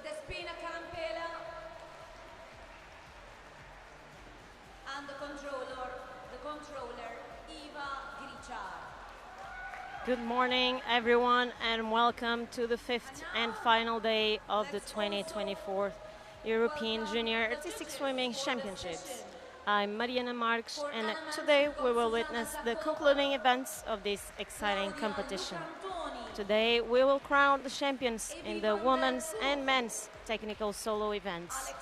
And the controller, Eva Grichar. Good morning, everyone, and welcome to the fifth and final day of the 2024 European Junior Artistic Swimming Championships. I'm Mariana Marques, and today we will witness the concluding events of this exciting competition. Today we will crown the champions in the women's and men's technical solo events.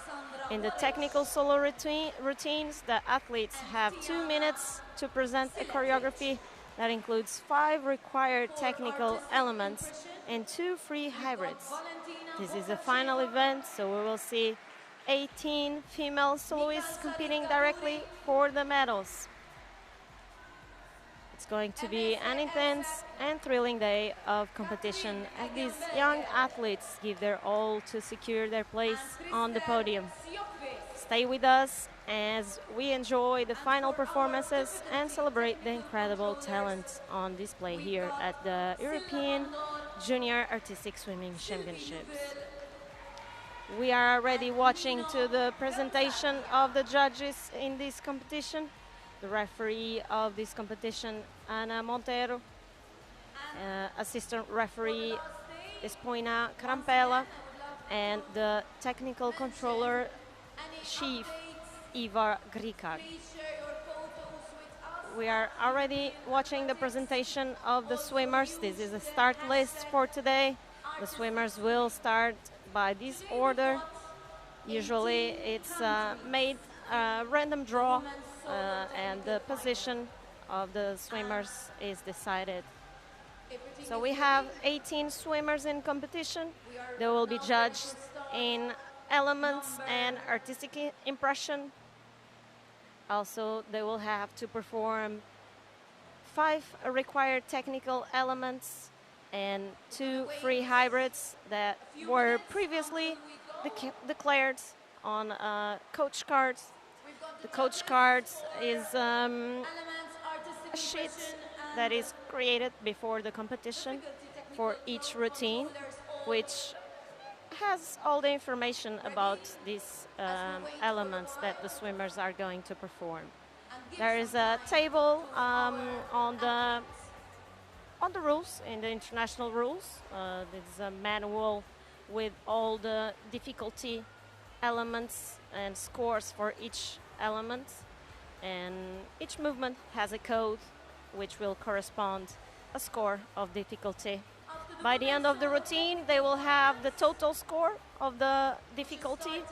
In the technical solo routines, the athletes have 2 minutes to present a choreography that includes 5 required technical elements and 2 free hybrids. This is the final event, so we will see 18 female soloists competing directly for the medals. It's going to be an intense and thrilling day of competition as these young athletes give their all to secure their place on the podium. Stay with us as we enjoy the final performances and celebrate the incredible talent on display here at the European Junior Artistic Swimming Championships. We are already watching to the presentation of the judges in this competition. The referee of this competition, Ana Montero, assistant referee, Espoina Carampella, and the technical controller, Chief Eva Grichar. We are already watching the presentation of the swimmers. This is a start list for today. The swimmers will start by this order. Usually it's made a random draw and the position of the swimmers is decided. So we have 18 swimmers in competition. They will be judged in elements and artistic impression. Also, they will have to perform 5 required technical elements and 2 free hybrids that were previously declared on coach cards. The coach cards is a sheet that is created before the competition for each routine, which has all the information about these elements that the swimmers are going to perform. There is a table on the rules, in the international rules. There's a manual with all the difficulty elements and scores for each element, and each movement has a code which will correspond a score of difficulty. By the end of the routine, they will have the total score of the difficulty,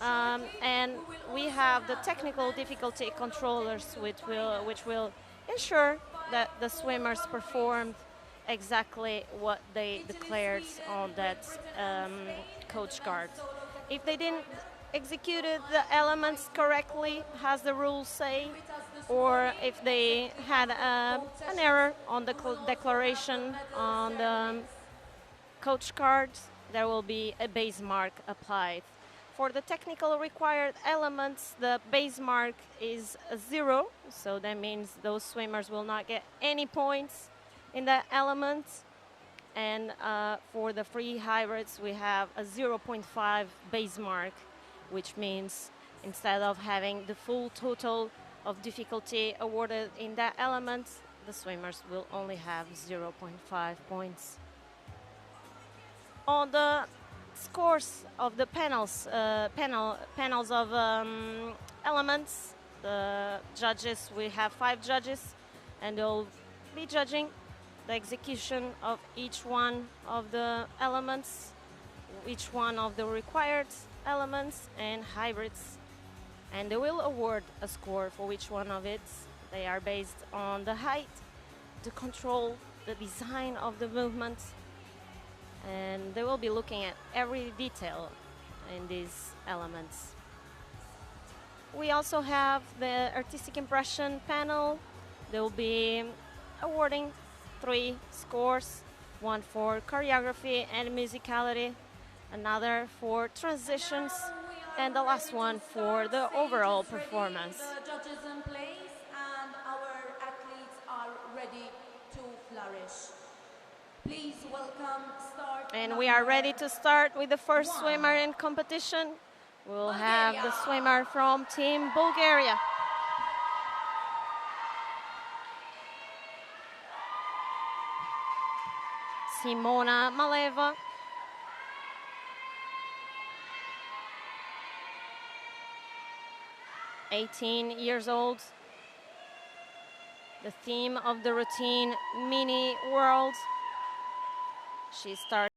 and we have the technical difficulty controllers, which will ensure that the swimmers performed exactly what they declared on that coach card. If they didn't execute the elements correctly, as the rules say, or if they had an error on the declaration on the coach card, there will be a base mark applied. For the technical required elements, the base mark is 0, so that means those swimmers will not get any points in that element. And for the free hybrids, we have a 0.5 base mark, which means instead of having the full total of difficulty awarded in that element, the swimmers will only have 0.5 points. On the scores of the panels of elements, the judges, we have 5 judges, and they'll be judging the execution of each one of the elements, each one of the required elements and hybrids, and they will award a score for each one of it. They are based on the height, the control, the design of the movement, and they will be looking at every detail in these elements. We also have the artistic impression panel. They will be awarding 3 scores, one for choreography and musicality, another for transitions, and the last one for the overall performance. The judges in place, and our athletes are ready to flourish. Please welcome start And we are ready number to start with the first 1. swimmer in competition. We'll have the Bulgaria. swimmer from Team Bulgaria. Simona Maleva. (18 years old). The theme of the routine, mini world. She starts.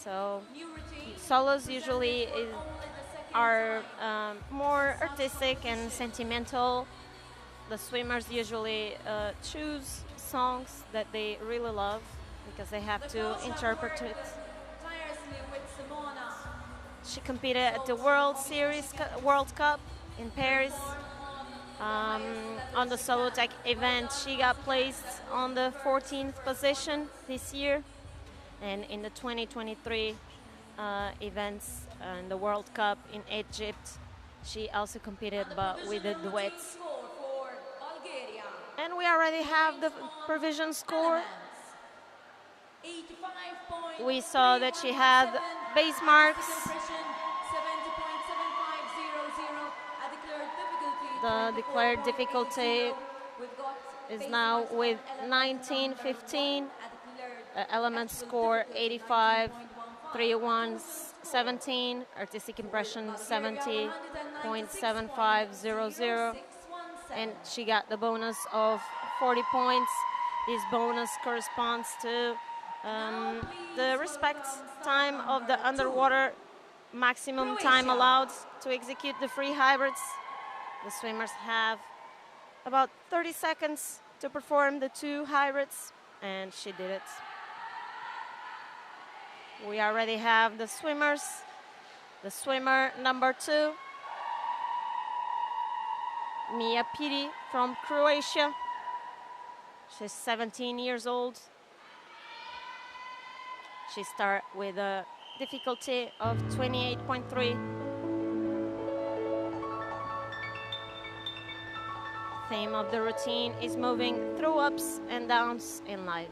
So solos usually are more artistic and sentimental. The swimmers usually choose songs that they really love because they have to interpret it. She competed at the World Cup in Paris. On the solo tech event, she got placed on the 14th position this year. And in the 2023 events in the World Cup in Egypt, she also competed, but with the duets. And we already have the provision score. We saw that she had base marks. The declared difficulty is now with 1915. Element score 85, 31, 17, artistic impression 70.7500, and she got the bonus of 40 points. This bonus corresponds to the respect time of the underwater maximum time allowed to execute the free hybrids. The swimmers have about 30 seconds to perform the 2 hybrids, and she did it. We already have the swimmers. The swimmer number 2, Mia Piri from Croatia. She's 17 years old. She starts with a difficulty of 28.3. Theme of the routine is moving through ups and downs in life.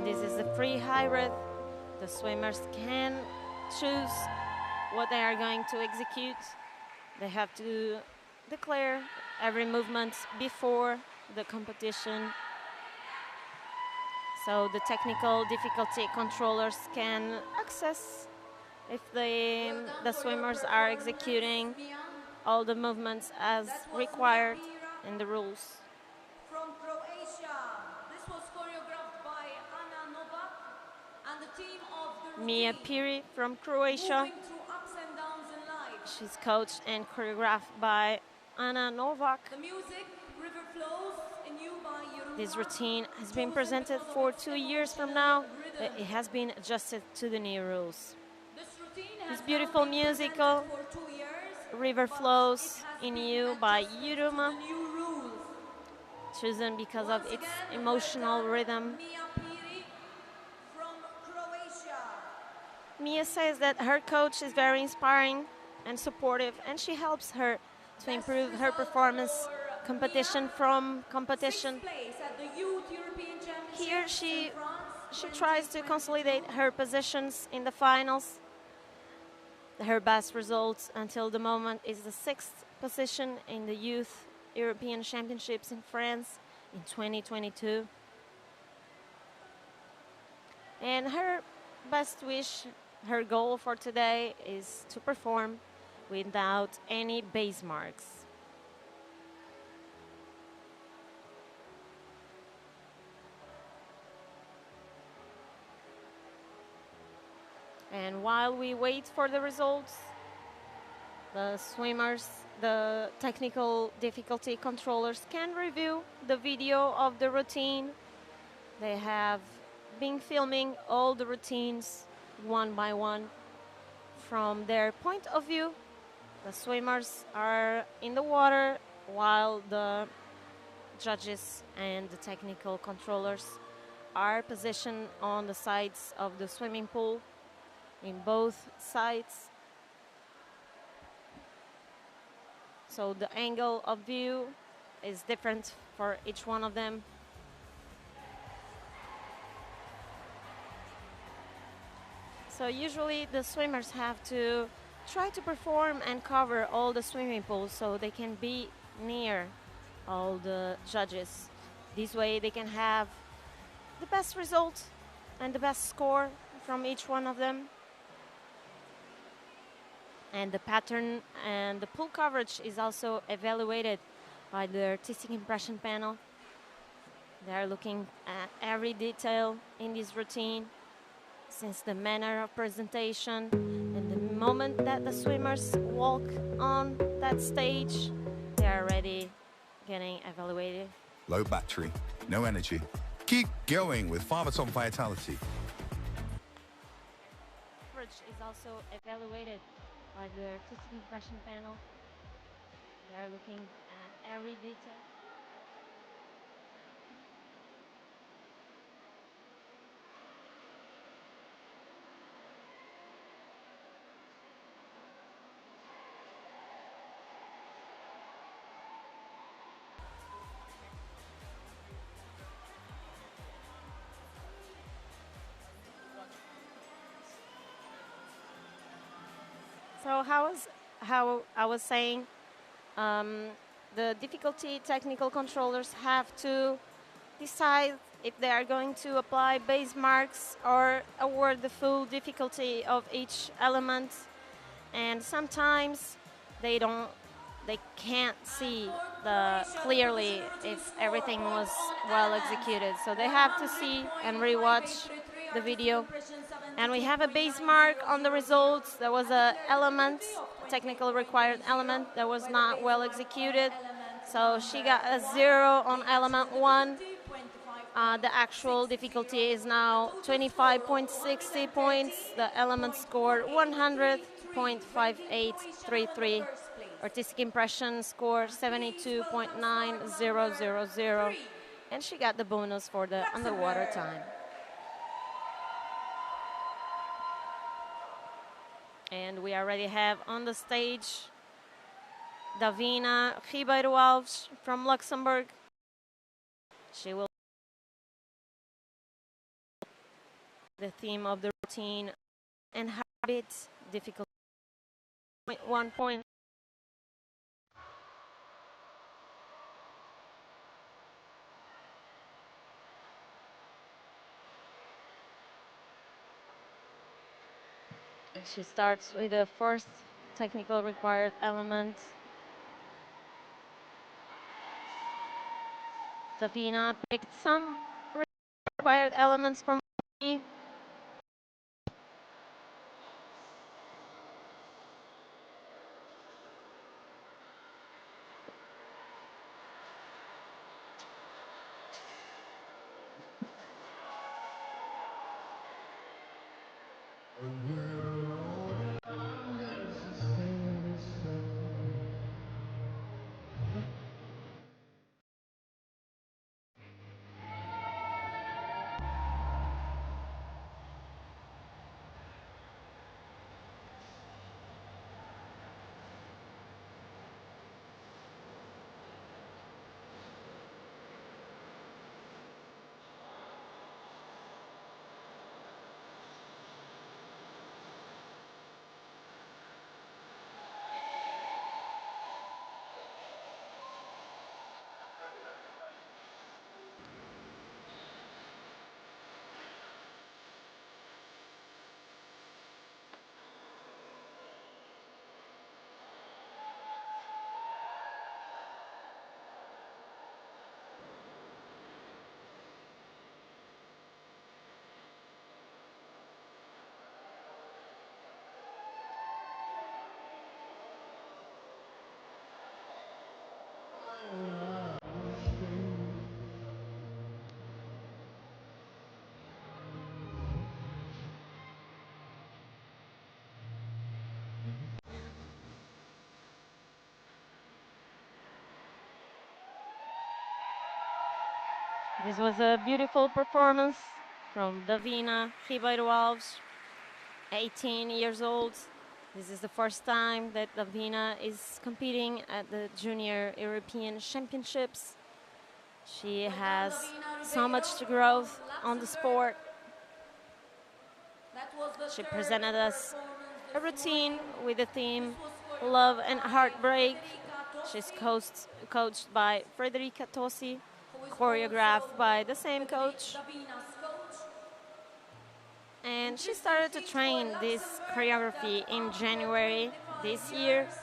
This is the free hybrid. The swimmers can choose what they are going to execute. They have to declare every movement before the competition, so the technical difficulty controllers can access if the swimmers are executing all the movements as required in the rules. From Croatia. This was choreographed by Anna Novak and the team of the Mia routine. Piri from Croatia. Moving through ups and downs in life. She's coached and choreographed by Anna Novak. The music, River Flows, in you by Europa. This routine has been presented for 2 years from now. It has been adjusted to the new rules. This beautiful musical, River Flows in You by Yuruma, chosen because of its emotional rhythm. Mia says that her coach is very inspiring and supportive, and she helps her to improve her performance competition from competition. Here she tries to consolidate her positions in the finals. Her best results until the moment is the 6th position in the Youth European Championships in France in 2022. And her best wish, her goal for today is to perform without any base marks. And while we wait for the results, the swimmers, the technical difficulty controllers can review the video of the routine. They have been filming all the routines one by one from their point of view. The swimmers are in the water while the judges and the technical controllers are positioned on the sides of the swimming pool in both sides. So the angle of view is different for each one of them. So usually the swimmers have to try to perform and cover all the swimming pools so they can be near all the judges. This way they can have the best result and the best score from each one of them. And the pattern and the pool coverage is also evaluated by the artistic impression panel. They're looking at every detail in this routine, since the manner of presentation and the moment that the swimmers walk on that stage, they are already getting evaluated. Low battery, no energy. Keep going with Father's on vitality. Coverage is also evaluated by the artistic impression panel. They are looking at every detail. So how I was saying, the difficulty technical controllers have to decide if they are going to apply base marks or award the full difficulty of each element. And sometimes they can't see clearly if everything was well executed. So they have to see and rewatch the video. And we have a base mark on the results. There was a element, technical required element, that was not well executed. So she got a 0 on element 1. The actual difficulty is now 25.60 points. The element scored 100.5833. Artistic impression score 72.9000. And she got the bonus for the underwater time. And we already have on the stage Davina Ribeiro Alves from Luxembourg. She will the theme of the routine and habit difficulty 1 point. She starts with the first technical required element. Davina picked some required elements from me. This was a beautiful performance from Davina Ribeiro Alves, 18 years old. This is the first time that Davina is competing at the Junior European Championships. She has so much to grow on the sport. That was the She third presented us performance a this routine morning. with the theme This was choreographed Love and by Heartbreak. Federica She's Tossi, coached by Federica Tosi, who is choreographed also by the same coach. Davina's coach. And she Interesting started to feat for train this Luxembourg choreography that in after January 25 this year. years,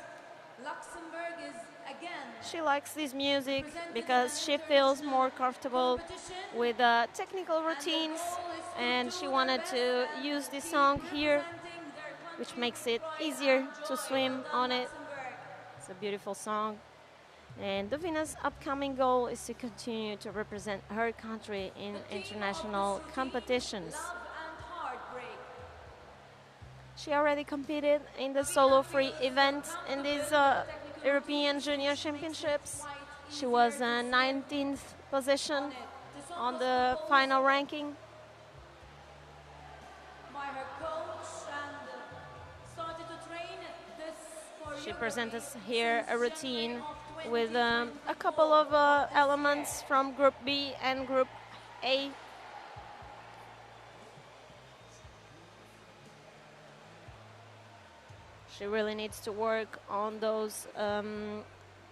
Luxembourg is again She likes this music represented in because an she feels international more comfortable competition, with technical and their routines, goal is to and do she their wanted best to and use this keep song here, representing their which country makes with it pride easier and to joy. swim Well on done, it. Luxembourg. It's a beautiful song. And Davina's upcoming goal is to continue to represent her country in The theme of international this routine, competitions. Love and Heartbreak. She already competed in the Davina solo free feels event in comfortable these with the technical European routines, Junior which makes it Championships. quite She easier was to swim 19th position on it. The song on was the proposed final ranking. by her coach and started to train this She choreography presents us here since a January routine of with 2024 a couple of of this elements year. from Group B and Group A. She really needs to work on those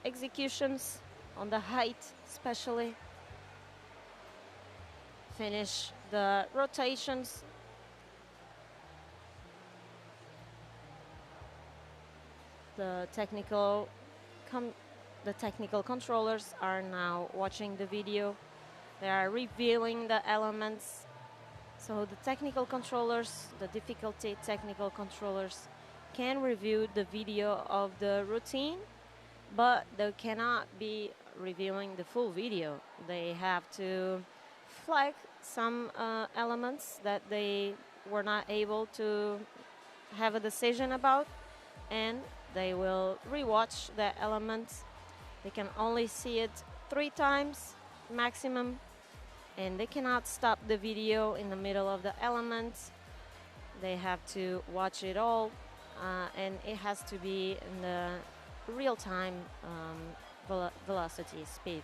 executions, on the height especially. Finish the rotations. The technical controllers are now watching the video. They are revealing the elements. So the technical controllers, the difficulty technical controllers, can review the video of the routine, but they cannot be reviewing the full video. They have to flag some elements that they were not able to have a decision about, and they will rewatch the elements. They can only see it 3 times maximum, and they cannot stop the video in the middle of the elements. They have to watch it all, and it has to be in the real-time velocity speed.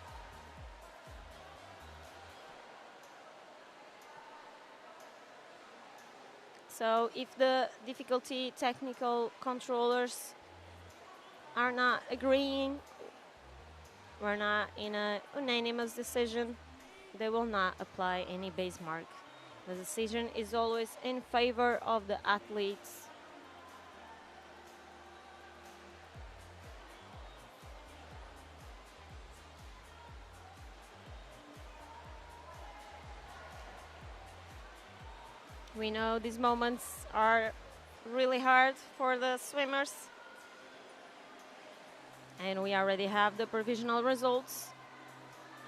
So if the difficulty technical controllers are not agreeing, we're not in a unanimous decision, they will not apply any base mark. The decision is always in favor of the athletes. We know these moments are really hard for the swimmers. And we already have the provisional results.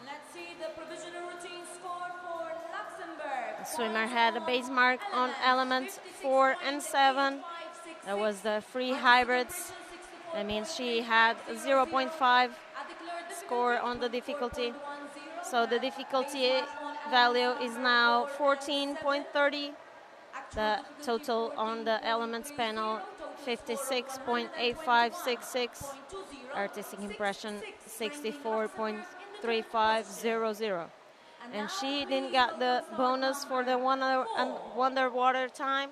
Let's see the provisional routine score for Luxembourg. The swimmer had a base mark on elements 4 and 7. That was the free hybrids. That means she had a 0.5 score on the difficulty. So the difficulty value is now 14.30. The total on the elements panel, 56.8566. Artistic impression, 64.3500. And she didn't get the bonus for the underwater time.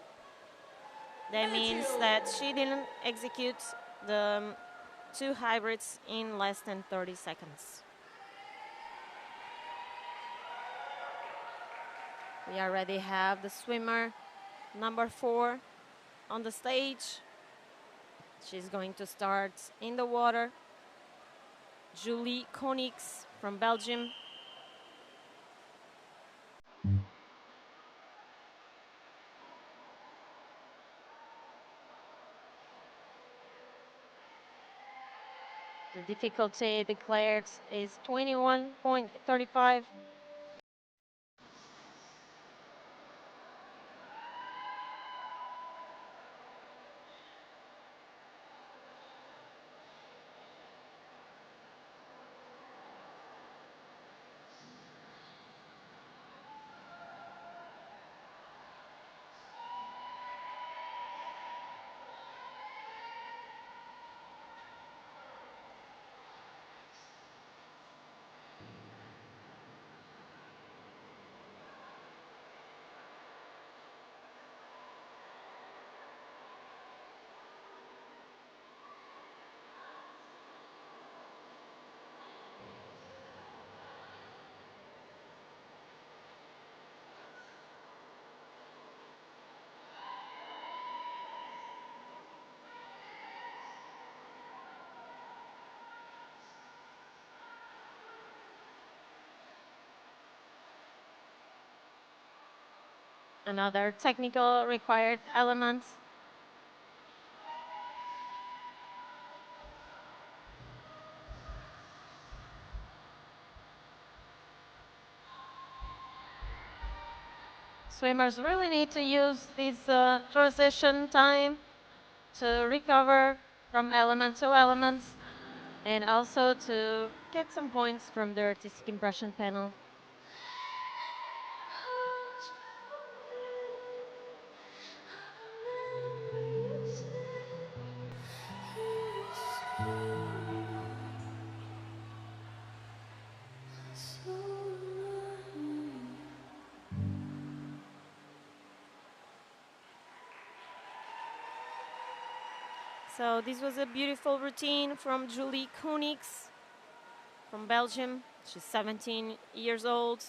That means that she didn't execute the 2 hybrids in less than 30 seconds. We already have the swimmer number 4 on the stage. She's going to start in the water. Julie Konix from Belgium. The difficulty declared is 21.35. Another technical required element. Swimmers really need to use this transition time to recover from element to element and also to get some points from the artistic impression panel. So this was a beautiful routine from Julie Koenigs from Belgium. She's 17 years old.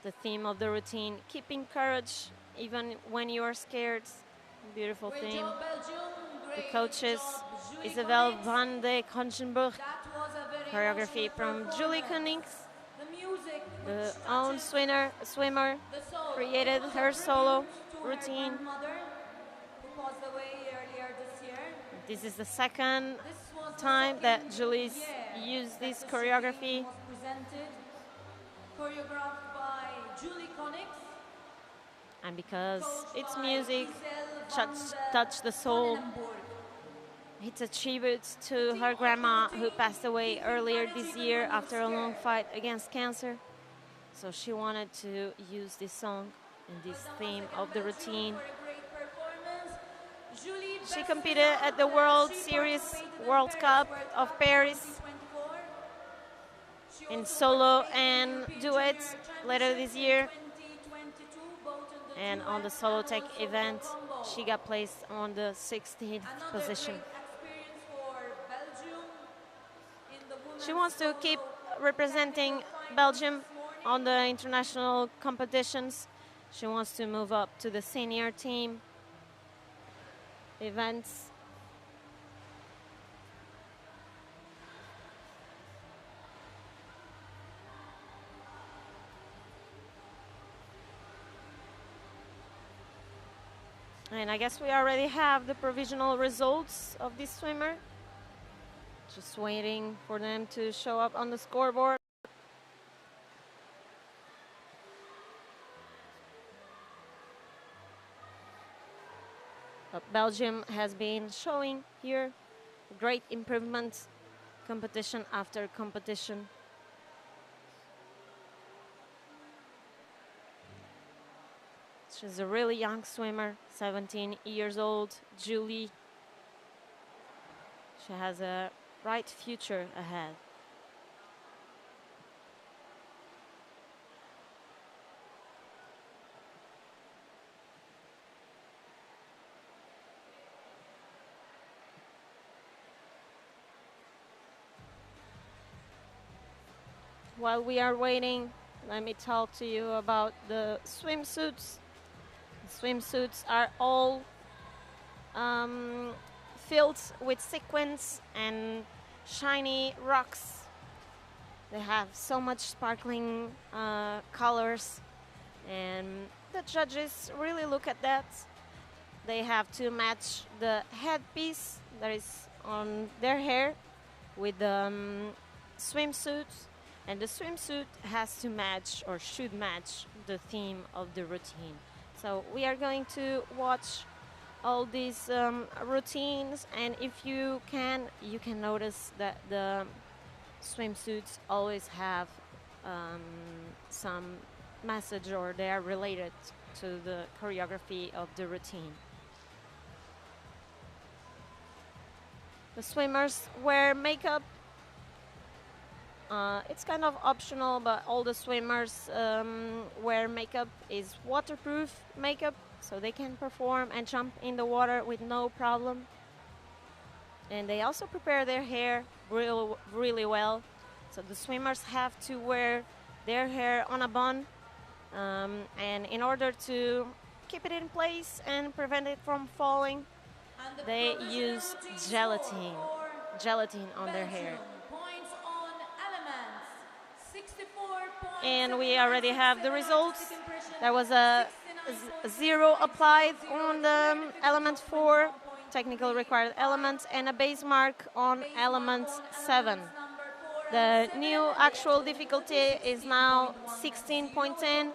The theme of the routine, keeping courage even when you are scared. Beautiful Great theme. job, Belgium. The Great coaches, job, Julie Isabel Koenigs. van de Kongenburg. That was a very Choreography emotional from Julie performance. Koenigs. The music The which own touches swimmer the soul. created It was her a solo tribute to her routine. grandmother who passed away earlier this year. This is the second This was the time that second Julie's year used that this the choreography. shooting was presented, choreographed by Julie Koenigs, And because coached it's by music, Isel van touch the de soul. Konnenburg. It's a tribute The to theme her of the grandma who routine, passed away keeping earlier courage this even year when you're after a long scared. fight against cancer. So she wanted to use this song and this Well done theme once again, of the Belgium, routine. for a great performance. Julie, She best competed at result. the World She Series participated in World Paris Cup World of Cup Paris 2024. She in also solo participated in the and European duets Junior later this Championships in year. 2022, both in the And on the duet solo and tech also in the event, combo. she got placed on the 16th Another position. great experience for Belgium in the She women's wants to keep solo representing technical finals Belgium this morning. on the international competitions. She wants to move up to the senior team events. And I guess we already have the provisional results of this swimmer. Just waiting for them to show up on the scoreboard. But Belgium has been showing here great improvement, competition after competition. She's a really young swimmer, 17 years old, Julie. She has a bright future ahead. While we are waiting, let me talk to you about the swimsuits. The swimsuits are all filled with sequins and shiny rocks. They have so much sparkling colors, and the judges really look at that. They have to match the headpiece that is on their hair with the swimsuit, and the swimsuit has to match or should match the theme of the routine. So we are going to watch all these routines, and if you can notice that the swimsuits always have some message, or they are related to the choreography of the routine. The swimmers wear makeup. It's kind of optional, but all the swimmers wear makeup. Is waterproof makeup, so they can perform and jump in the water with no problem. And they also prepare their hair really well. So the swimmers have to wear their hair on a bun, and in order to keep it in place and prevent it from falling, they use gelatin on their hair. Points on elements. 64 points. And we already have the results. There was a 0 applied on the element 4, technical required element, and a base mark on element 7. The new actual difficulty is now 16.10.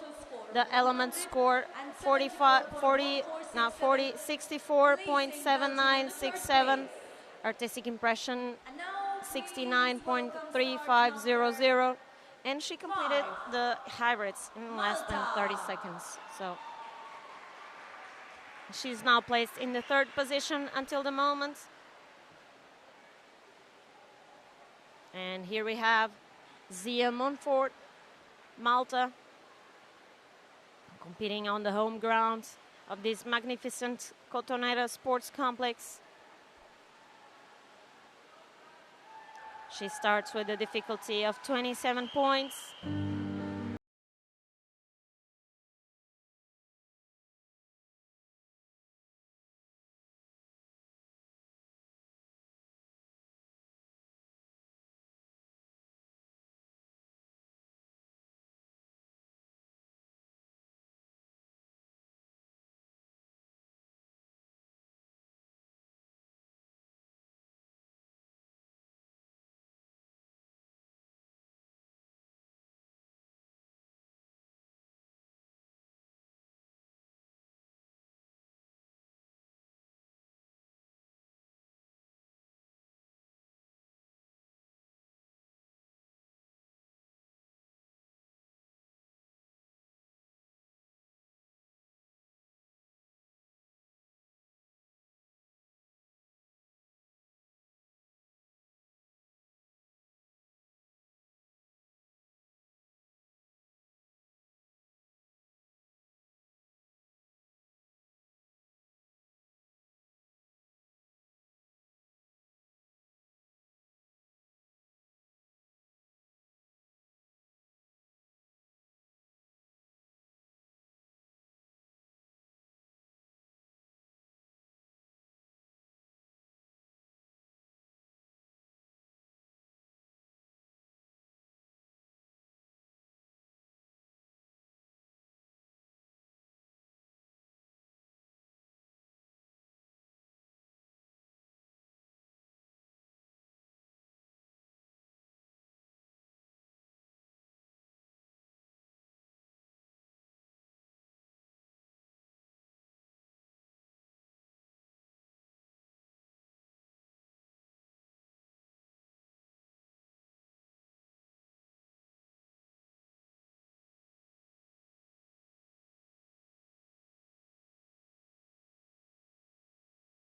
The element score 64.7967. Artistic impression 69.3500. And she completed the hybrids in less than 30 seconds. So she's now placed in the 3rd position until the moment. And here we have Zia Montfort, Malta, competing on the home ground of this magnificent Cottonera sports complex. She starts with a difficulty of 27 points.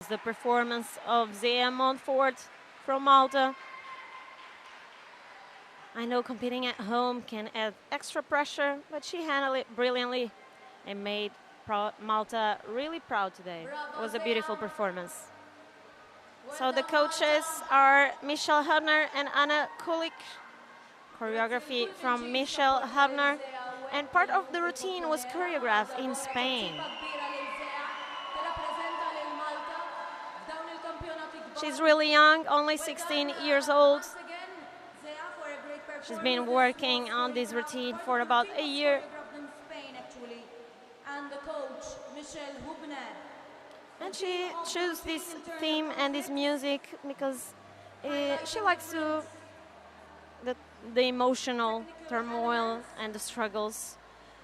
The performance of Zia Montfort from Malta. I know competing at home can add extra pressure, but she handled it brilliantly and made Malta really proud today. It was a beautiful performance. So the coaches are Michelle Hubner and Anna Kulik. Choreography from Michelle Hubner, and part of the routine was choreographed in Spain. She's really young, only 16 years old. She's been working on this routine for about a year. And she chose this theme and this music because she likes to the emotional turmoil and the struggles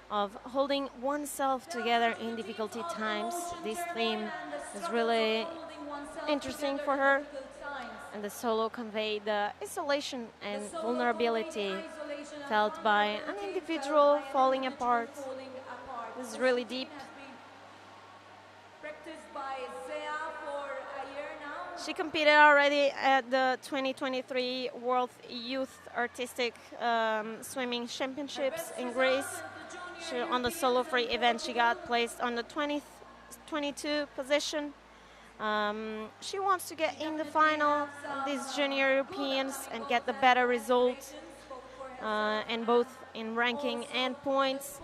of holding oneself together in difficulty times. This theme is really interesting for her, and the solo conveyed the isolation and vulnerability felt by an individual falling apart. This is really deep. She competed already at the 2023 World Youth Artistic Swimming Championships in Greece. On the solo free event, she got placed on the 22 position. She wants to get in the final of these Junior Europeans and get the better result, and both in ranking and points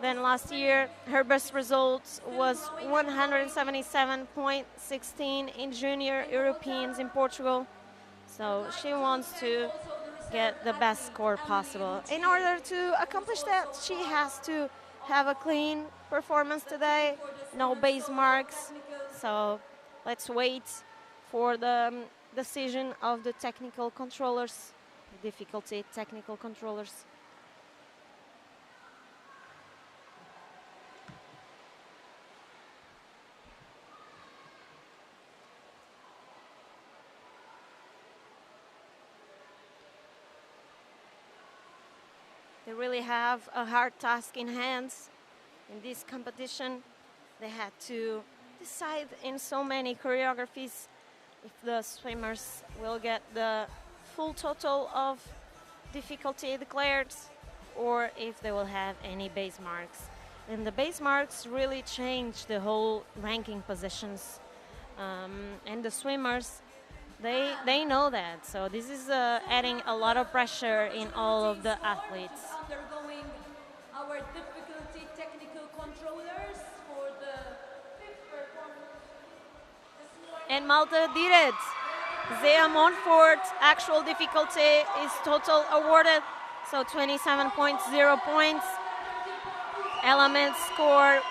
than last year. Her best result was 177.16 in Junior Europeans in Portugal. So she wants to get the best score possible. In order to accomplish that, she has to have a clean performance today, no base marks. So let's wait for the decision of the technical controllers, difficulty technical controllers. They really have a hard task in hands in this competition. They had to decide in so many choreographies if the swimmers will get the full total of difficulty declared or if they will have any base marks. And the base marks really change the whole ranking positions. And the swimmers, they know that. So this is adding a lot of pressure in all of the athletes. Undergoing our difficulty technical controllers for the fifth performance. And Malta did it. Zea Montfort, actual difficulty is total awarded, so 27.0 points. Elements score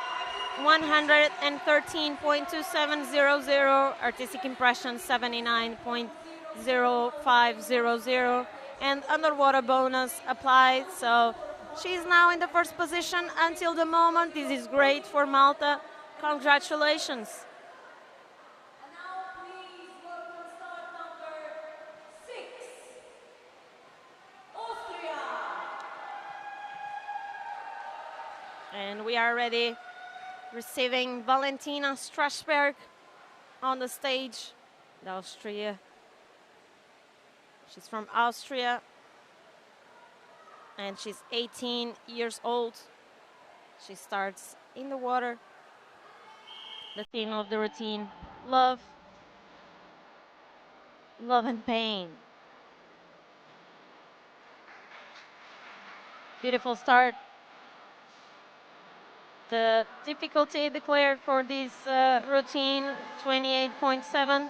113.2700, artistic impression 79.0500, and underwater bonus applied. So she's now in the first position until the moment. This is great for Malta. Congratulations. And now please welcome start number 6, Austria. And we are ready, receiving Valentina Strasberg on the stage. She's from Austria, and she's 18 years old. She starts in the water. The theme of the routine, love, love and pain. Beautiful start. The difficulty declared for this routine, 28.7.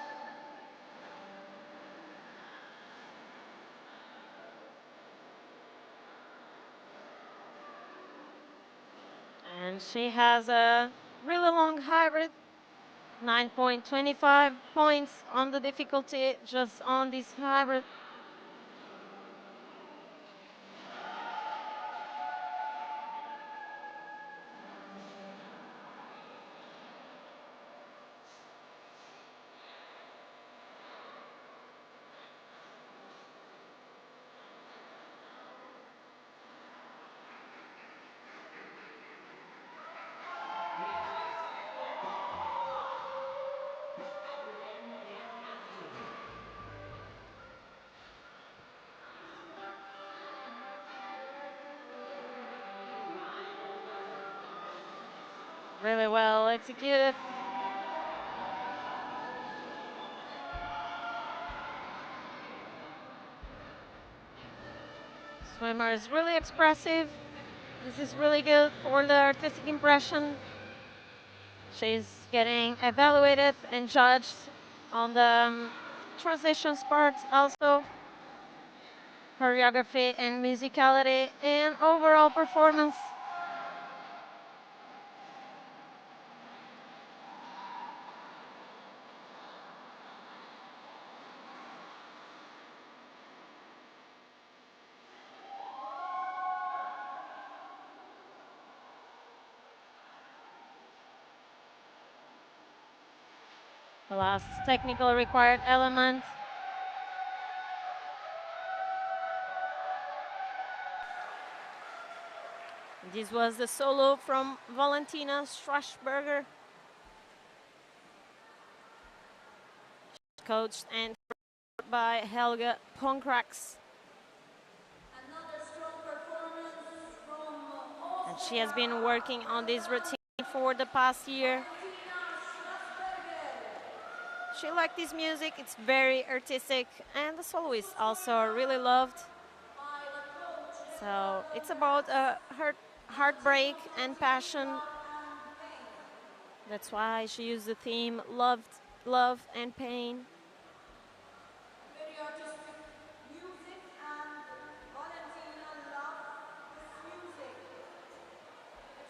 And she has a really long hybrid, 9.25 points on the difficulty just on this hybrid. Really well executed. Swimmer is really expressive. This is really good for the artistic impression. She's getting evaluated and judged on the transitions part also. Choreography and musicality and overall performance. The last technical required element. This was the solo from Valentina Strasberger, coached and by Helga Ponkrax. Another strong performance from And she has been working on this routine for the past year. She liked this music, it's very artistic, and the solo is also really loved. So it's about heartbreak and passion. That's why she used the theme love and pain. very artistic music, and Valentina loved this music. It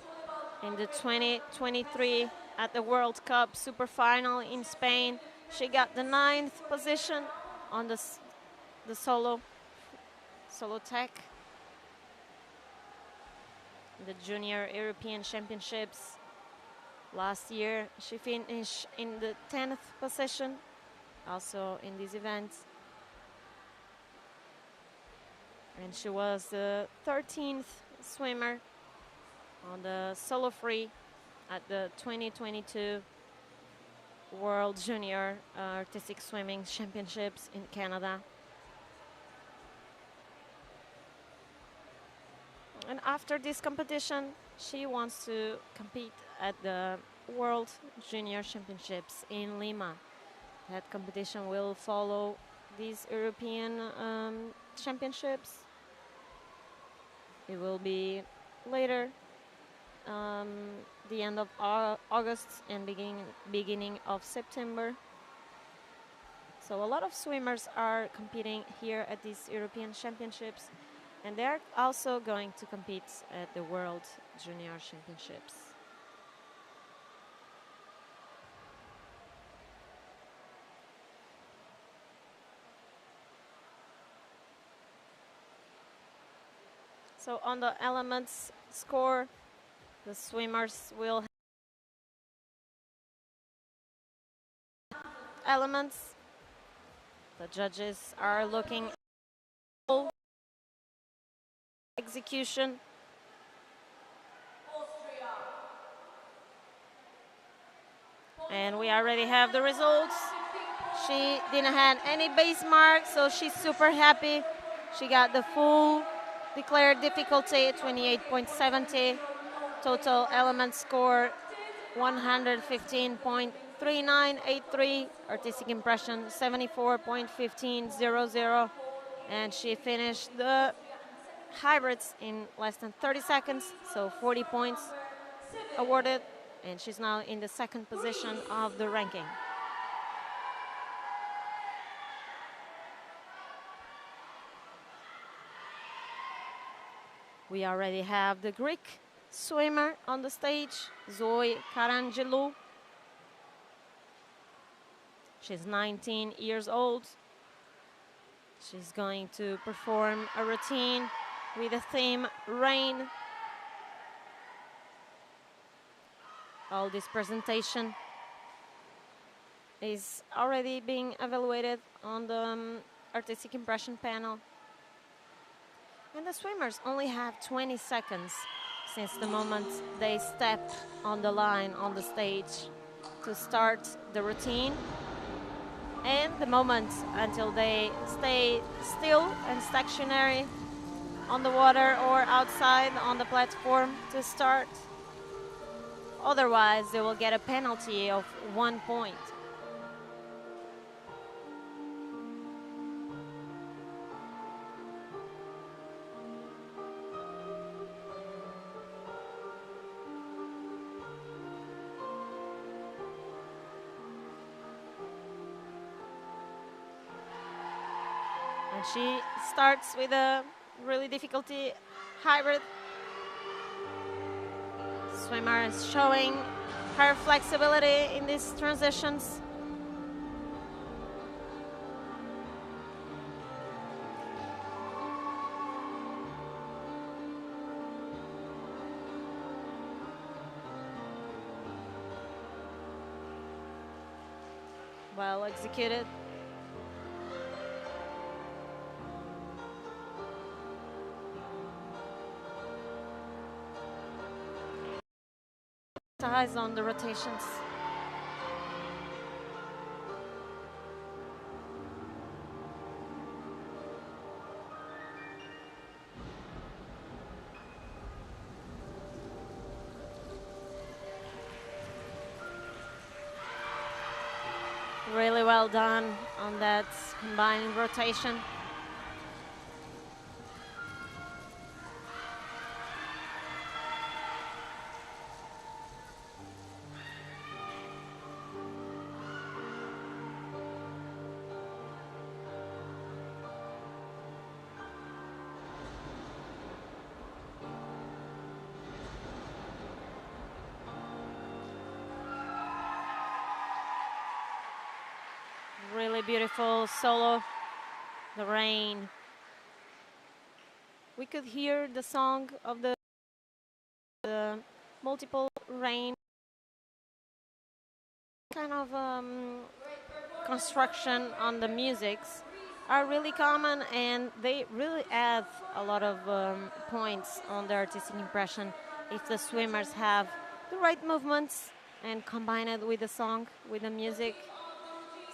in the 2023 at the World Cup Super Final in Spain. She got the 9th position on the solo tech. The Junior European Championships last year, she finished in the 10th position, also in these events. And she was the 13th swimmer on the solo free at the 2022 World Junior Artistic Swimming Championships in Canada. And after this competition, she wants to compete at the World Junior Championships in Lima. That competition will follow these European championships. It will be later, the end of August and beginning of September. So a lot of swimmers are competing here at these European Championships, and they're also going to compete at the World Junior Championships. So on the elements score, the swimmers will have elements. The judges are looking at execution. And we already have the results. She didn't have any base mark, so she's super happy. She got the full declared difficulty, 28.70. Total element score, 115.3983. Artistic impression, 74.1500. And she finished the hybrids in less than 30 seconds, so 40 points awarded. And she's now in the 2nd position of the ranking. We already have the Greek swimmer on the stage, Zoe Karangelou. She's 19 years old. She's going to perform a routine with the theme Rain. All this presentation is already being evaluated on the artistic impression panel. And the swimmers only have 20 seconds since the moment they step on the line on the stage to start the routine, and the moment until they stay still and stationary on the water or outside on the platform to start. Otherwise, they will get a penalty of 1 point. And she starts with a really difficult hybrid. Swimmer is showing her flexibility in these transitions. Well executed. Eyes on the rotations. Really well done on that combined rotation. beautiful solo, the rain. We could hear the song of the multiple rain kind of construction on the musics are really common, and they really add a lot of points on the artistic impression if the swimmers have the right movements and combine it with the song, with the music.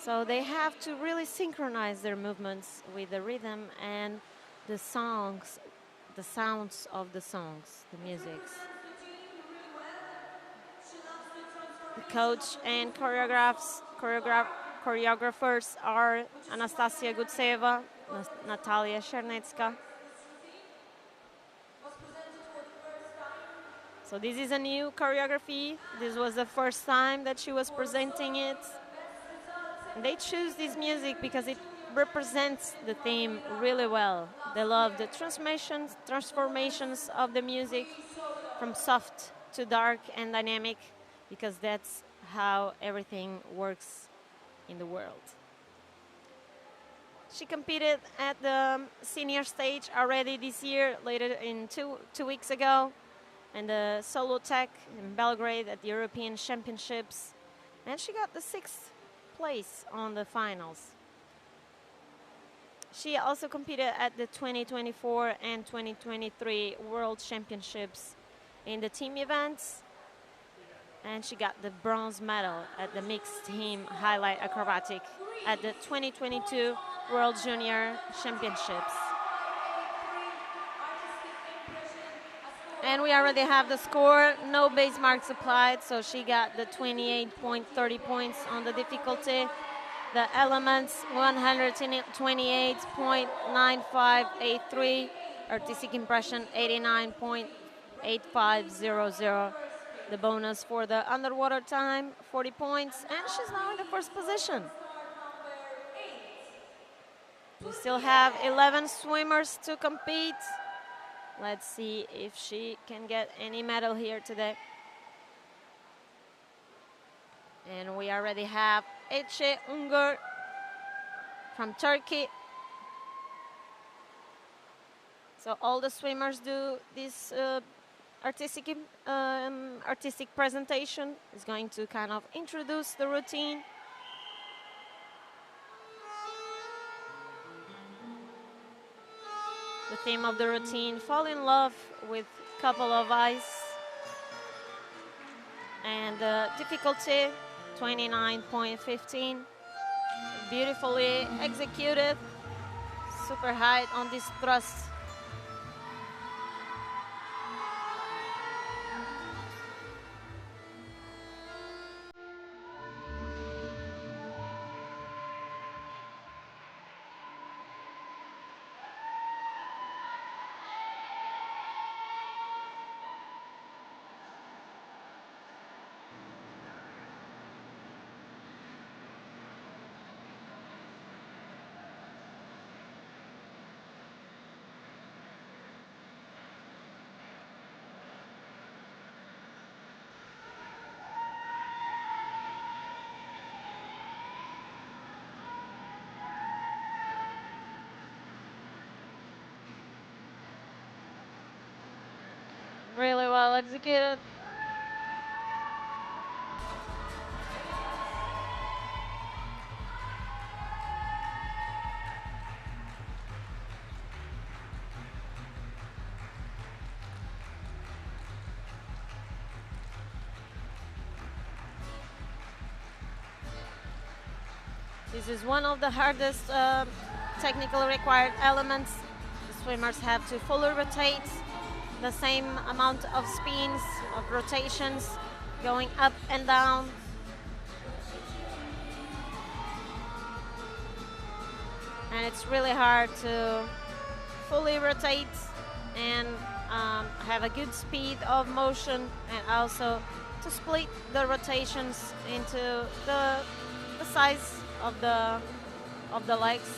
So they have to really synchronize their movements with the rhythm and the songs, the sounds of the songs, the musics. The coach and choreographers are Anastasia Gutseva, Natalia Chernetska. So this is a new choreography. This was the first time that she was presenting it. And they choose this music because it represents the theme really well. They love the transformations of the music from soft to dark and dynamic, because that's how everything works in the world. She competed at the senior stage already this year, later in two weeks ago, and the solo tech in Belgrade at the European Championships, and she got the 6th place on the finals. She also competed at the 2024 and 2023 World Championships in the team events, and she got the bronze medal at the mixed team highlight acrobatic at the 2022 World Junior Championships. And we already have the score, no base marks applied, so she got the 28.30 points on the difficulty. The elements, 128.9583, artistic impression, 89.8500. The bonus for the underwater time, 40 points, and she's now in the first position. We still have 11 swimmers to compete. Let's see if she can get any medal here today. And we already have Ece Ungur from Turkey. So all the swimmers do this artistic presentation. Is going to kind of introduce the routine. The theme of the routine, fall in love with couple of eyes. And the difficulty, 29.15. Beautifully executed. Super high on this thrust. Really well executed. This is one of the hardest technical required elements. The swimmers have to fully rotate the same amount of spins, of rotations, going up and down. And it's really hard to fully rotate and have a good speed of motion, and also to split the rotations into the size of the legs.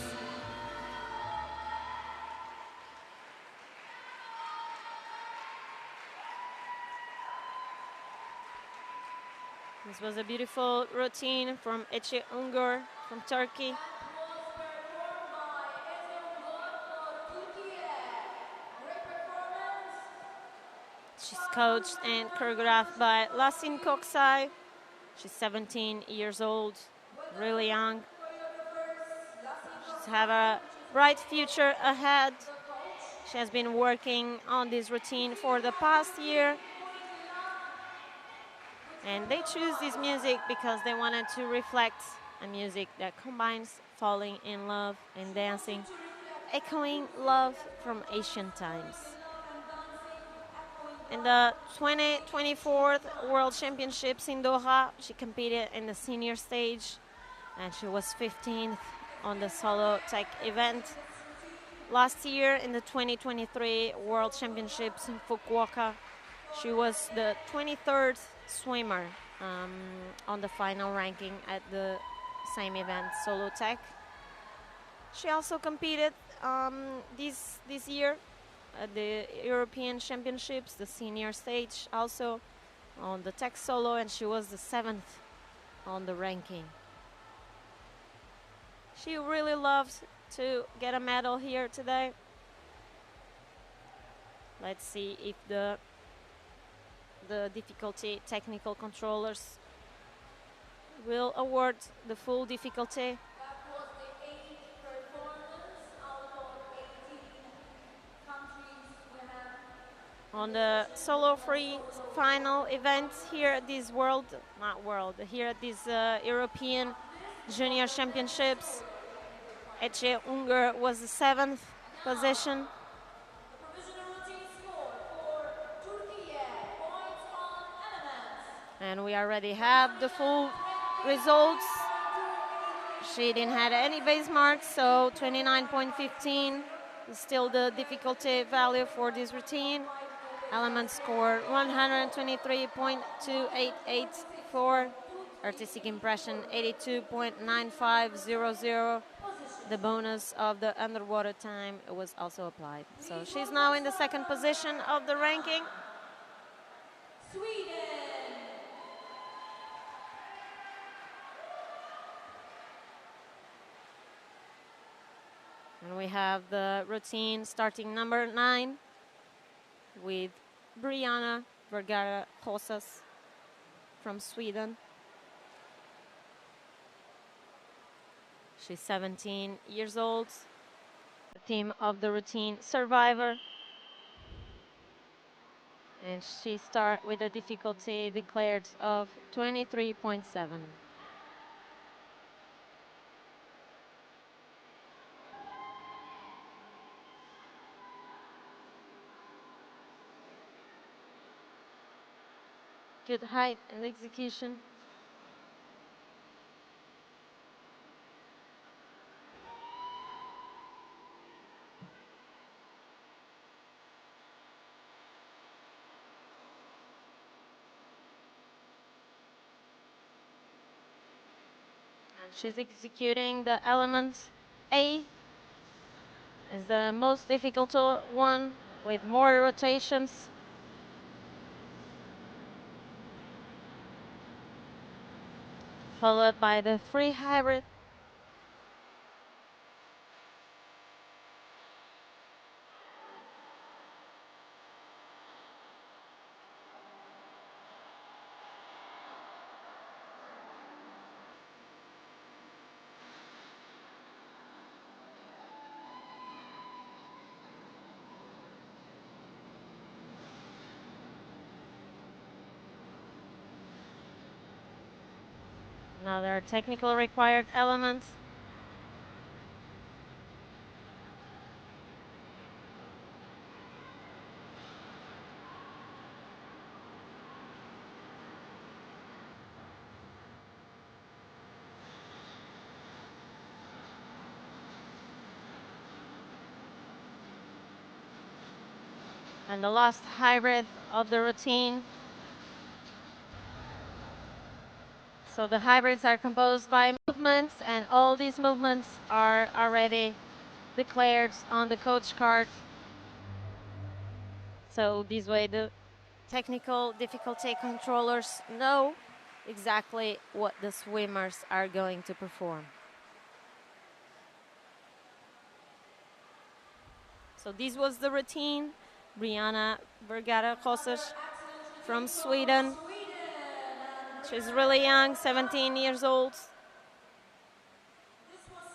This was a beautiful routine from Ece Ungur from Turkey. She's coached and choreographed by Lassine Koksay. She's 17 years old, really young. She's have a bright future ahead. She has been working on this routine for the past year. And they choose this music because they wanted to reflect a music that combines falling in love and dancing, echoing love from ancient times. In the 2024 World Championships in Doha, she competed in the senior stage and she was 15th on the solo tech event. Last year in the 2023 World Championships in Fukuoka, she was the 23rd swimmer on the final ranking at the same event, solo tech. She also competed this year at the European Championships, the senior stage, also on the tech solo, and she was the 7th on the ranking. She really loved to get a medal here today. Let's see if the difficulty technical controllers will award the full difficulty. That was the 8th performance out of 18 countries we have. On the solo free final event here at this here at this European Junior Championships, Ece Unger was the 7th position. The provisional routine score for Turkey, points on elements. And we already have the full results. She didn't have any base marks, so 29.15 is still the difficulty value for this routine. Element score 123.2884. Artistic impression 82.9500. The bonus of the underwater time was also applied. So she's now in the 2nd position of the ranking. Sweden. And we have the routine starting number 9 with Brianna Vergara Rosas from Sweden. She's 17 years old. The theme of the routine, Survivor. And she starts with a difficulty declared of 23.7. Good height and execution. She's executing the element A, is the most difficult one with more rotations. Followed by the free hybrid. Another technical required element. And the last hybrid of the routine. So the hybrids are composed by movements, and all these movements are already declared on the coach card. So this way the technical difficulty controllers know exactly what the swimmers are going to perform. So this was the routine. Brianna Vergara Kosich from Sweden. She's really young, 17 years old.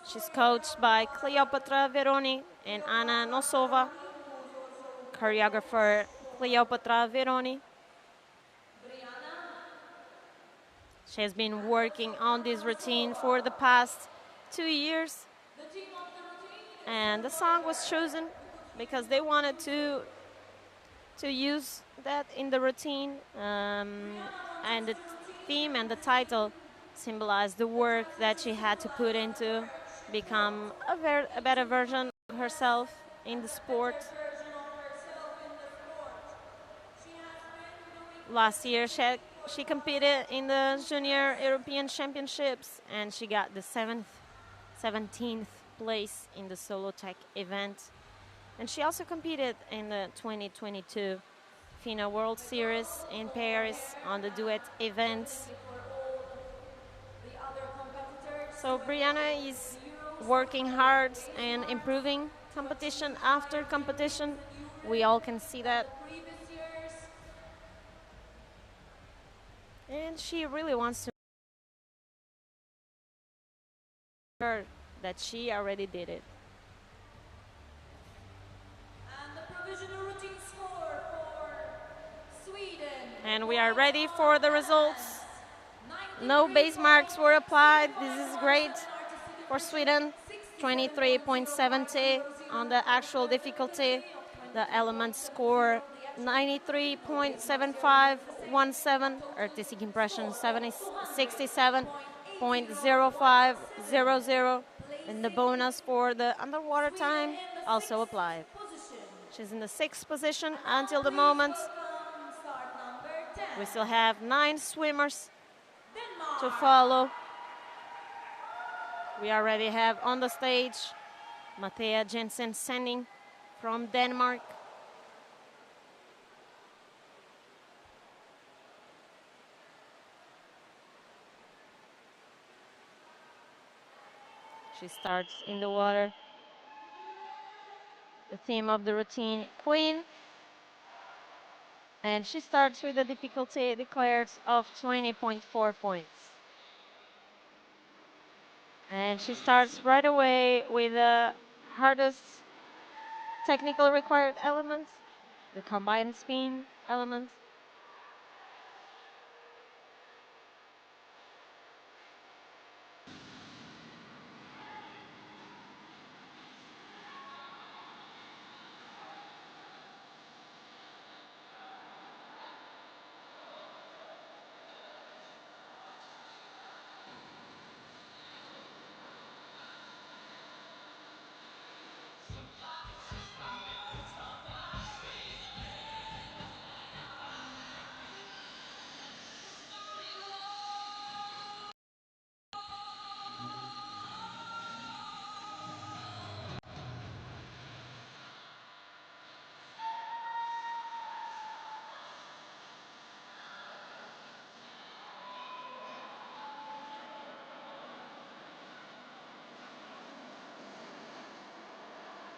She's coached by Cleopatra Veroni and Anna Nosova, choreographer Cleopatra Veroni. She has been working on this routine for the past 2 years. And the song was chosen because they wanted to use that in the routine. And the theme and the title symbolize the work that she had to put into become a better version of herself in the sport. Last year, she competed in the Junior European Championships, and she got the 17th place in the solo tech event. And she also competed in the 2022 FINA World Series in Paris on the duet events. So Brianna is working hard and improving competition after competition. We all can see that. And she really wants to her that she already did it. And the provisional routine score for Sweden. And we are ready for the results. No base marks were applied. This is great for Sweden. 23.70 on the actual difficulty. The element score 93.7517. Artistic impression 67.0500. And the bonus for the underwater time also applied. She's in the 6th position until the moment. We still have 9 swimmers to follow. We already have on the stage Mathea Jensen Sending from Denmark. She starts in the water. The theme of the routine, Queen. And she starts with a difficulty declared of 20.4 points. And she starts right away with the hardest technical required elements, the combined spin elements.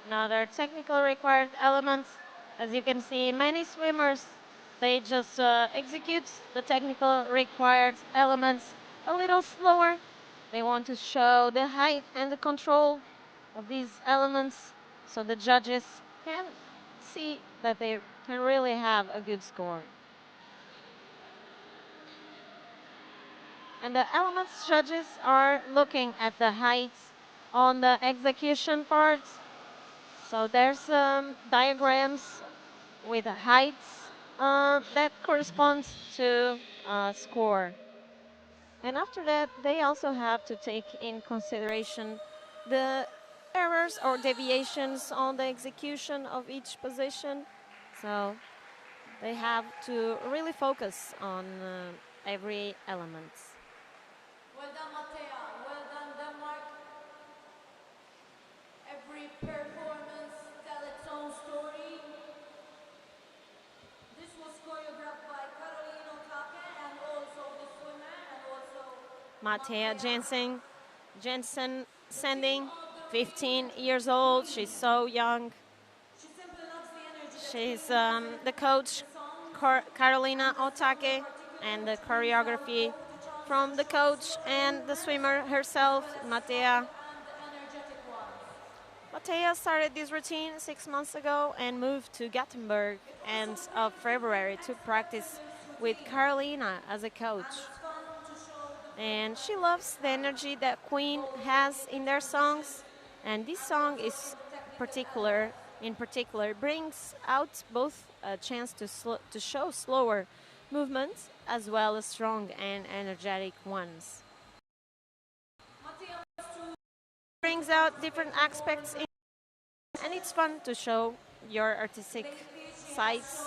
Now there are technical required elements. As you can see, many swimmers, they just execute the technical required elements a little slower. They want to show the height and the control of these elements so the judges can see that they can really have a good score. And the elements judges are looking at the heights on the execution parts. So there's some diagrams with heights that corresponds to score. And after that, they also have to take in consideration the errors or deviations on the execution of each position. So they have to really focus on every element. Well done, Mathea. Well done, Denmark. Every performance tells its own story. This was choreographed by Carolina Take and also the swimmer and also Mathea Jensen Sending, 15 years old. She's so young. She simply loves the energy She's the coach, Carolina Otake, and the choreography from the coach and the swimmer herself, Matea. Matea started this routine 6 months ago and moved to Gothenburg end of February to practice with Carolina as a coach. And she loves the energy that Queen has in their songs, and this song is in particular brings out both a chance to show slower movements as well as strong and energetic ones. Brings out different aspects and it's fun to show your artistic sides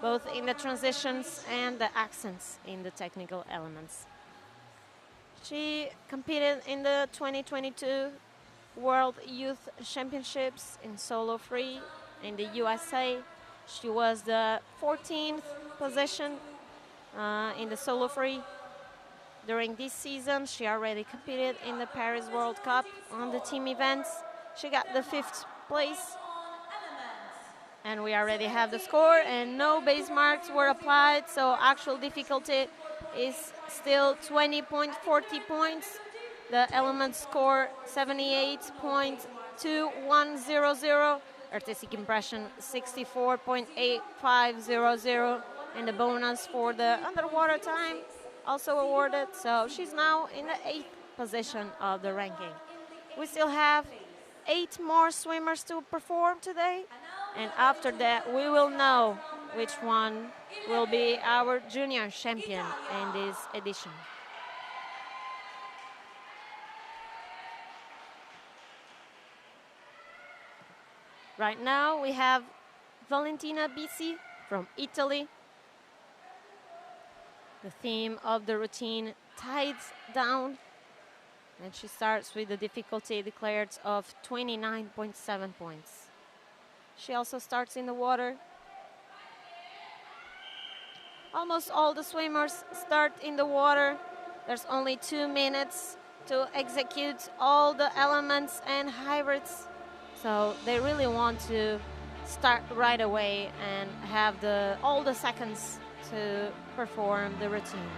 both in the transitions and the accents in the technical elements. She competed in the 2022 World Youth Championships in solo free in the USA. She was the 14th position in the solo free. During this season, she already competed in the Paris World Cup on the team events. She got the 5th place. And we already have the score, and no base marks were applied, so actual difficulty is still 20.40 points. The element score 78.2100, artistic impression 64.8500, and the bonus for the underwater time also awarded. So she's now in the 8th position of the ranking. We still have 8 more swimmers to perform today, and after that we will know which one will be our junior champion in this edition. Right now we have Valentina Bisi from Italy. The theme of the routine, Tides Down, and she starts with the difficulty declared of 29.7 points. She also starts in the water. Almost all the swimmers start in the water. There's only 2 minutes to execute all the elements and hybrids. So they really want to start right away and have all the seconds to perform the routine.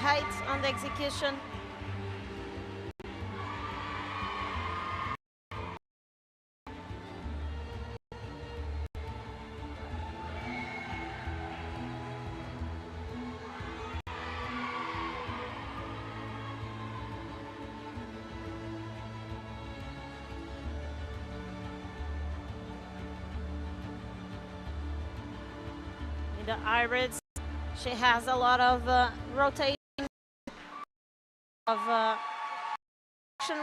Heights on the execution. In the hybrids, she has a lot of rotation of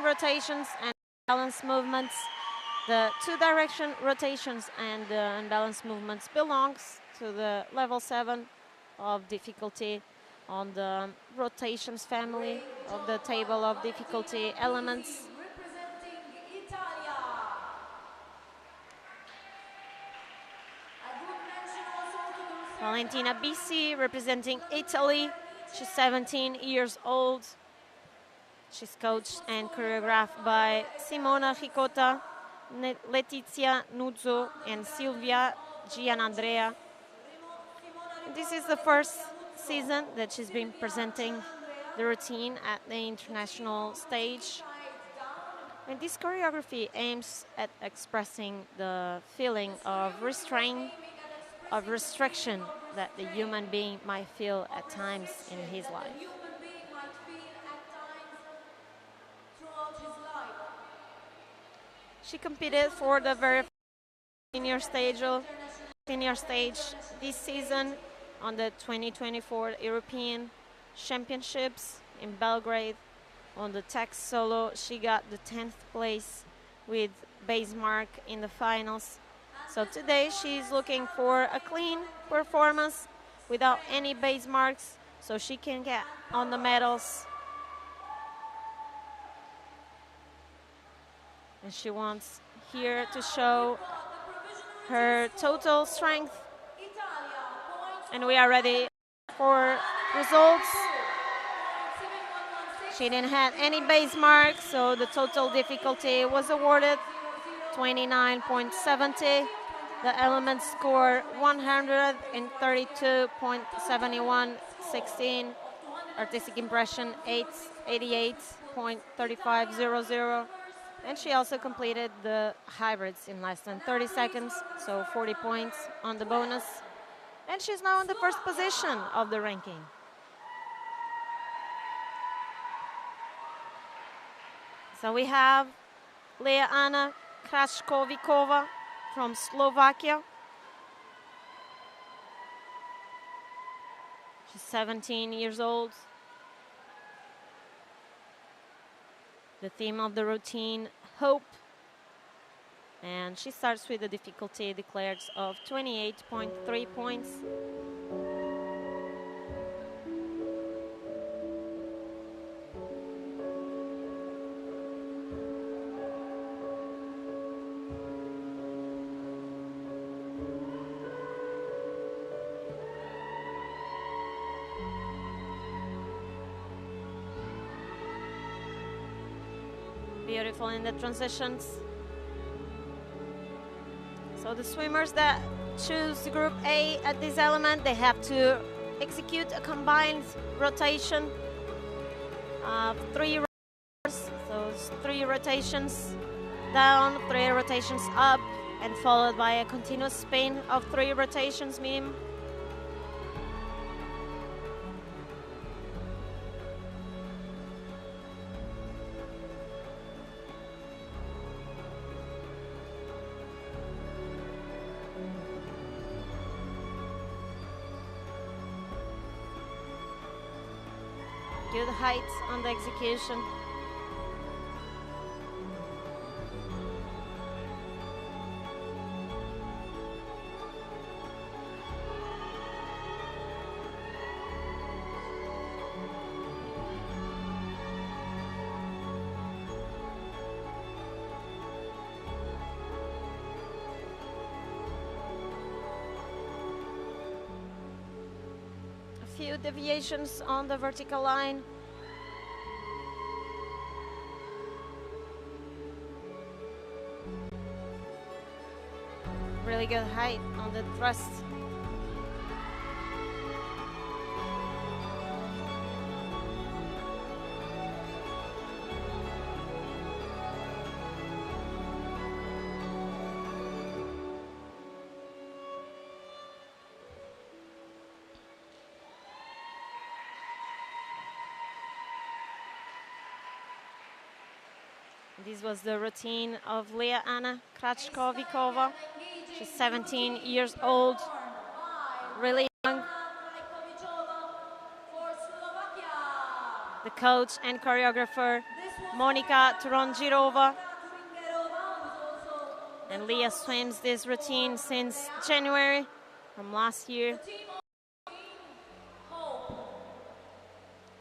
rotations and balance movements. The 2-direction rotations and unbalanced movements belongs to the level 7 of difficulty on the rotations family of the table of difficulty elements. Valentina Bisi representing Italy. She's 17 years old. She's coached and choreographed by Simona Ricotta, Letizia Nuzzo and Silvia Gianandrea. This is the first season that she's been presenting the routine at the international stage. And this choreography aims at expressing the feeling of restraint, of restriction that the human being might feel at times in his life. She competed for the very senior stage this season on the 2024 European Championships in Belgrade. On the text solo, she got the 10th place with base mark in the finals. So today she's looking for a clean performance without any base marks so she can get on the medals. And she wants here to show her total strength. And we are ready for results. She didn't have any base marks, so the total difficulty was awarded 29.70. The elements score 132.71, 16. Artistic impression 88.3500. And she also completed the hybrids in less than 30 seconds, so 40 points on the bonus. And she's now in the first position of the ranking. So we have Leana Kraškovikova from Slovakia. She's 17 years old. The theme of the routine, hope. And she starts with a difficulty declared of 28.3 points. Beautiful in the transitions. So the swimmers that choose Group A at this element, they have to execute a combined rotation of 3 rotations. So 3 rotations down, 3 rotations up, and followed by a continuous spin of 3 rotations minimum. Good height on the execution. Few deviations on the vertical line. Really good height on the thrust. This was the routine of Leana Kraškovikova. She's 17 years old, really young. The coach and choreographer, Monika Turonjirova. And Leah swims this routine since January from last year.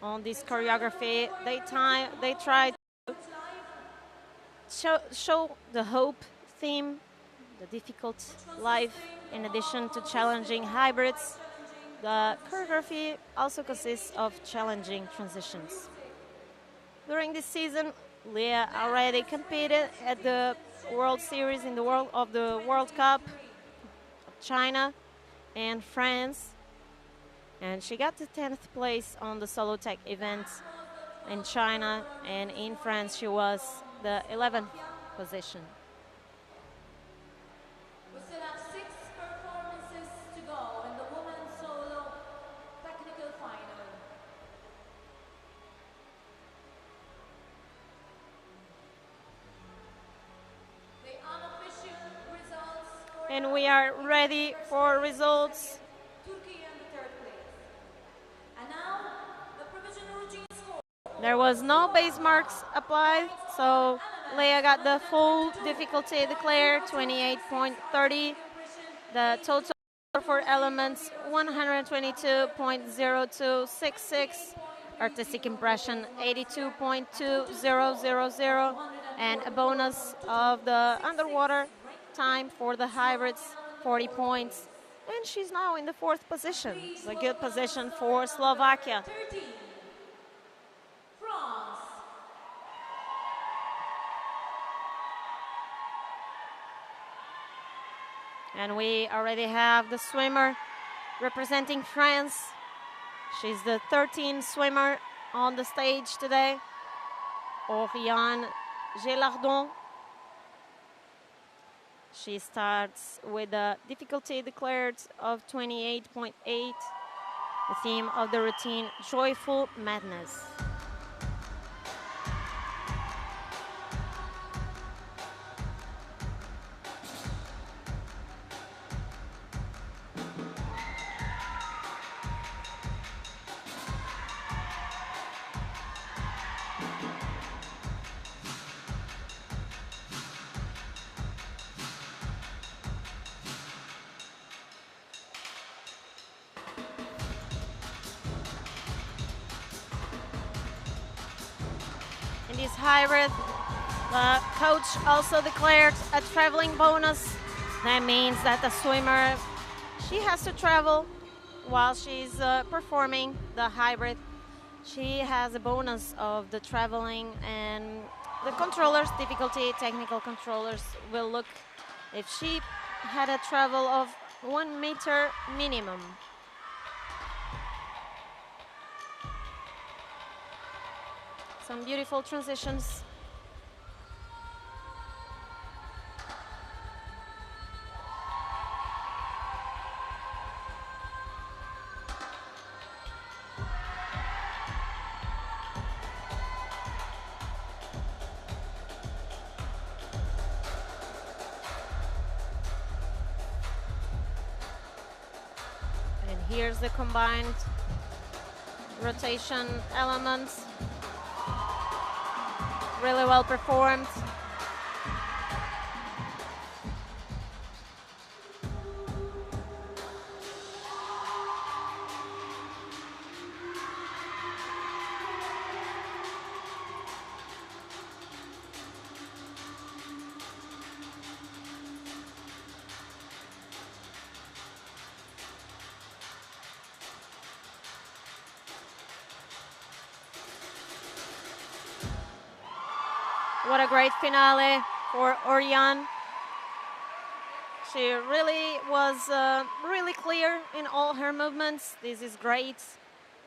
On this choreography, they tried show the hope theme, the difficult life, in addition to challenging hybrids. The choreography also consists of challenging transitions. During this season, Leah already competed at the World Series in the World Cup, China and France. And she got the 10th place on the solo tech event in China, and in France she was the 11th position. We still have 6 performances to go in the women's solo technical final. The unofficial results for And we are ready for results. Turkey in the 3rd place. And now the provisional routine score. There was no base marks applied, so Leah got the full difficulty declared, 28.30. The total for elements, 122.0266. Artistic impression, 82.2000. And a bonus of the underwater time for the hybrids, 40 points. And she's now in the 4th position. It's a good position for Slovakia. 13. France. And we already have the swimmer representing France. She's the 13th swimmer on the stage today, Oriane Gélardon. She starts with a difficulty declared of 28.8. The theme of the routine, Joyful Madness. In this hybrid, the coach also declared a traveling bonus. That means that the swimmer, she has to travel while she's performing the hybrid. She has a bonus of the traveling, and the controllers, difficulty technical controllers, will look if she had a travel of 1 meter minimum. Some beautiful transitions. And here's the combined rotation elements. Really well performed. What a great finale for Oriane. She really was really clear in all her movements. This is great.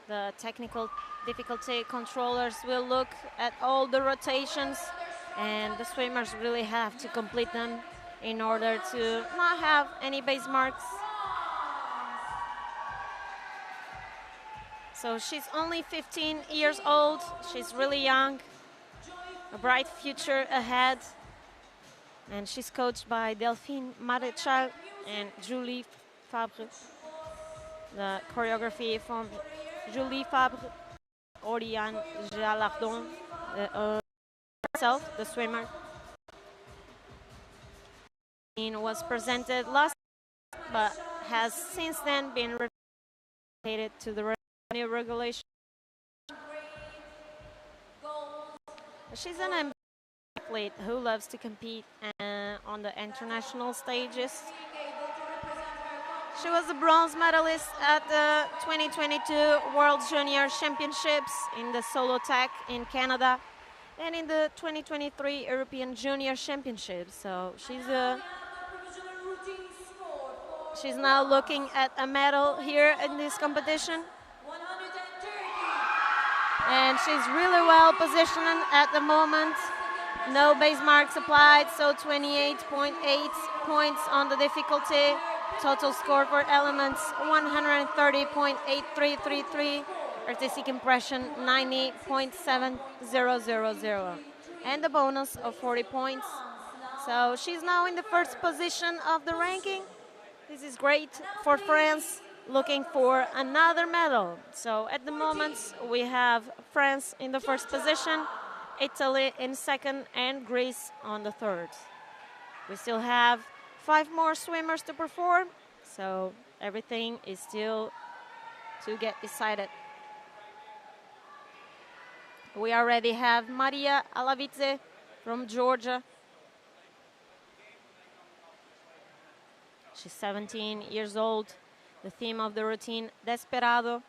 The technical difficulty controllers will look at all the rotations, and the swimmers really have to complete them in order to not have any base marks. So she's only 15 years old. She's really young. A bright future ahead, and she's coached by Delphine Maréchal and Julie Fabre. The choreography from Julie Fabre, Oriane Gélardon, herself, the swimmer. It was presented last, but has since then been related to the new regulation. She's an athlete who loves to compete on the international stages. She was a bronze medalist at the 2022 World Junior Championships in the solo tech in Canada. and in the 2023 European Junior Championships. So she's now looking at a medal here in this competition. And she's really well positioned at the moment. No base marks applied, so 28.8 points on the difficulty. Total score for elements 130.8333. Artistic impression 90.7000. And a bonus of 40 points. So she's now in the first position of the ranking. This is great for France, looking for another medal. So at the moment we have France in the first position, Italy in second, and Greece on the third. We still have 5 more swimmers to perform, so everything is still to get decided. We already have Maria Alavidze from Georgia. She's 17 years old. The theme of the routine, Desperado.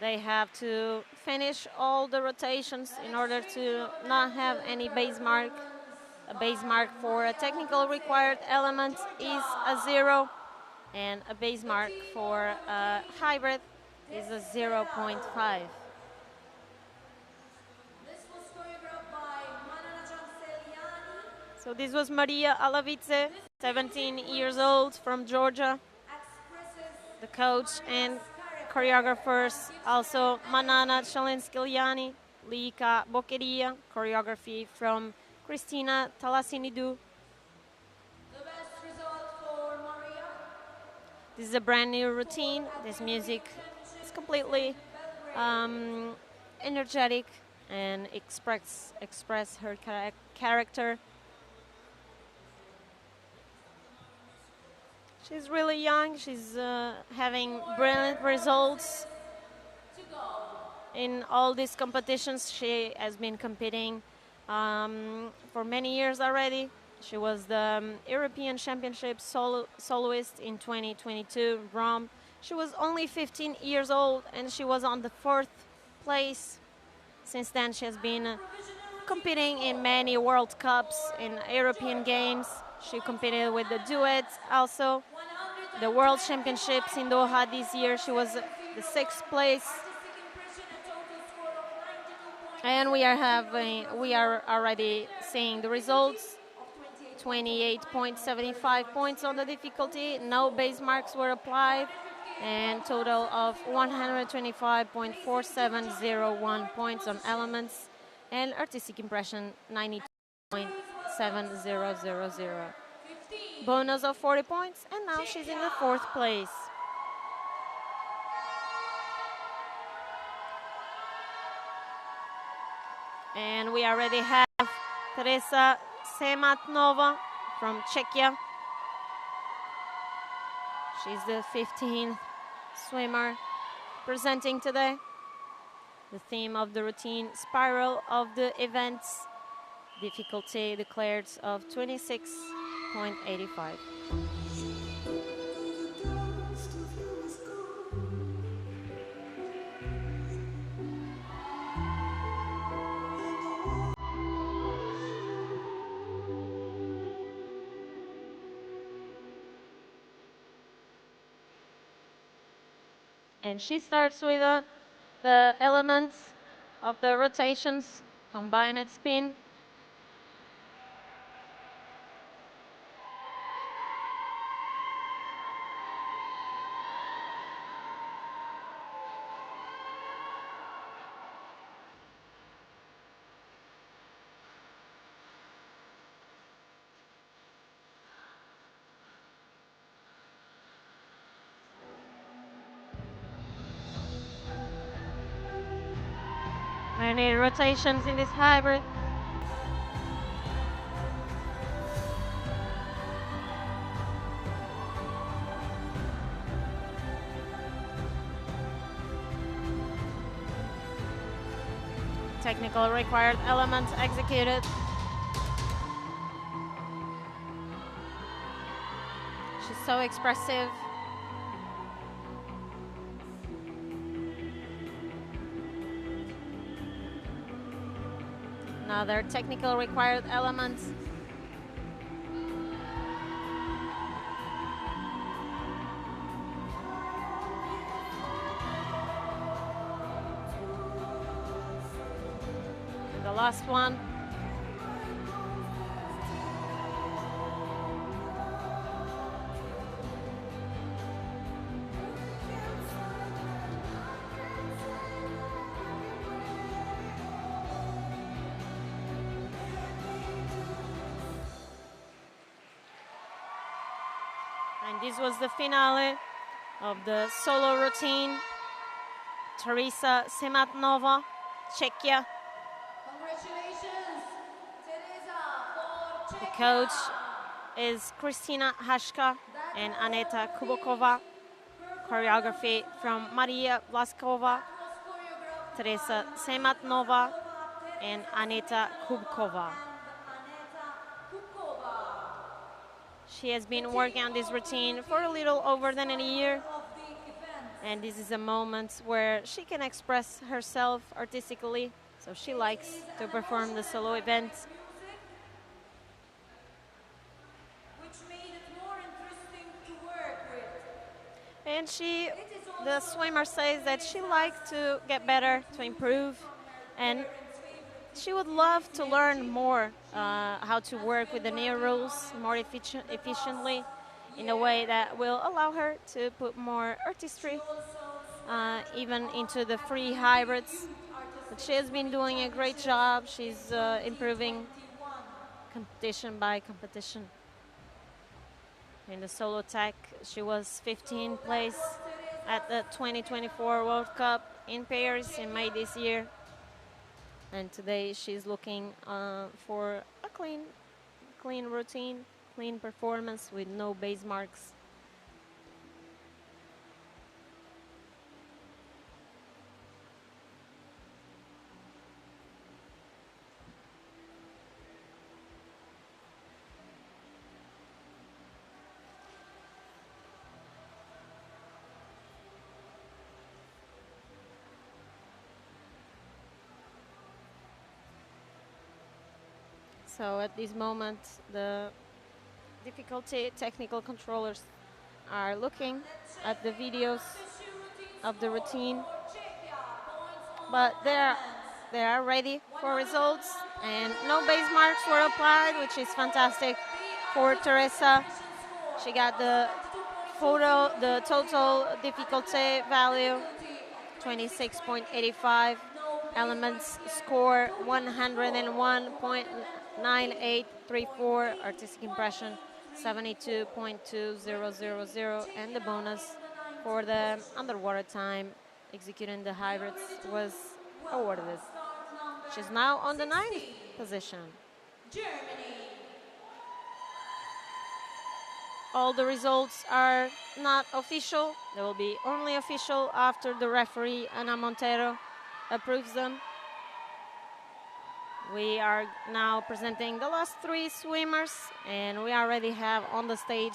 They have to finish all the rotations in order to not have any base mark. A base mark for a technical required element is a 0, and a base mark for a hybrid is a 0.5. So this was Maria Alavidze, 17 years old, from Georgia. The coach and choreographers also Manana Chalinskyliani, Lika Bokeria, choreography from Christina Talasinidou. The best result for Maria. This is a brand new routine. This music is completely energetic and express her character. She's really young. She's having brilliant results in all these competitions. She has been competing for many years already. She was the European Championship soloist in 2022 in Rome. She was only 15 years old and she was on the 4th place. Since then, she has been competing in many World Cups, in European Games. She competed with the duet also. The World Championships in Doha this year, she was the 6th place. And we are already seeing the results. 28.75 points on the difficulty. No base marks were applied, and total of 125.4701 points on elements, and artistic impression 92.7000. Bonus of 40 points, and now she's in the 4th place. And we already have Teresa Sematnova from Czechia. She's the 15th swimmer presenting today. The theme of the routine, spiral of the events, difficulty declared of 26.85. And she starts with the elements of the rotations, combined spin. Many rotations in this hybrid. Technical required elements executed. She's so expressive. Another technical required elements. The last one. And this was the finale of the solo routine. Teresa Sematnova, Czechia. Congratulations, Teresa, for The Czechia. coach is Kristina Hashka and Aneta Kubokova. Choreography from Maria Vlaskova, Teresa Sematnova, and Aneta Kubkova. She has been working on this routine for a little over than a year, and this is a moment where she can express herself artistically, so she likes to perform the solo event. Which made it more interesting to work with. And the swimmer says that she likes to get better, to improve, and she would love to learn more how to work with the new rules more efficiently in a way that will allow her to put more artistry even into the free hybrids. But she has been doing a great job. She's improving competition by competition. In the solo tech, she was 15th place at the 2024 World Cup in Paris in May this year. And today she's looking for a clean routine, clean performance with no base marks. So at this moment, the difficulty technical controllers are looking at the videos of the routine, but they are ready for results, and no base marks were applied, which is fantastic. for Teresa. She got the total difficulty value 26.85. Elements score 101.9834. Artistic impression 72.2000. And the bonus for the underwater time executing the hybrids was awarded. She's now on the 9th position. Germany. All the results are not official. They will be only official after the referee, Ana Montero, approves them. We are now presenting the last 3 swimmers, and we already have on the stage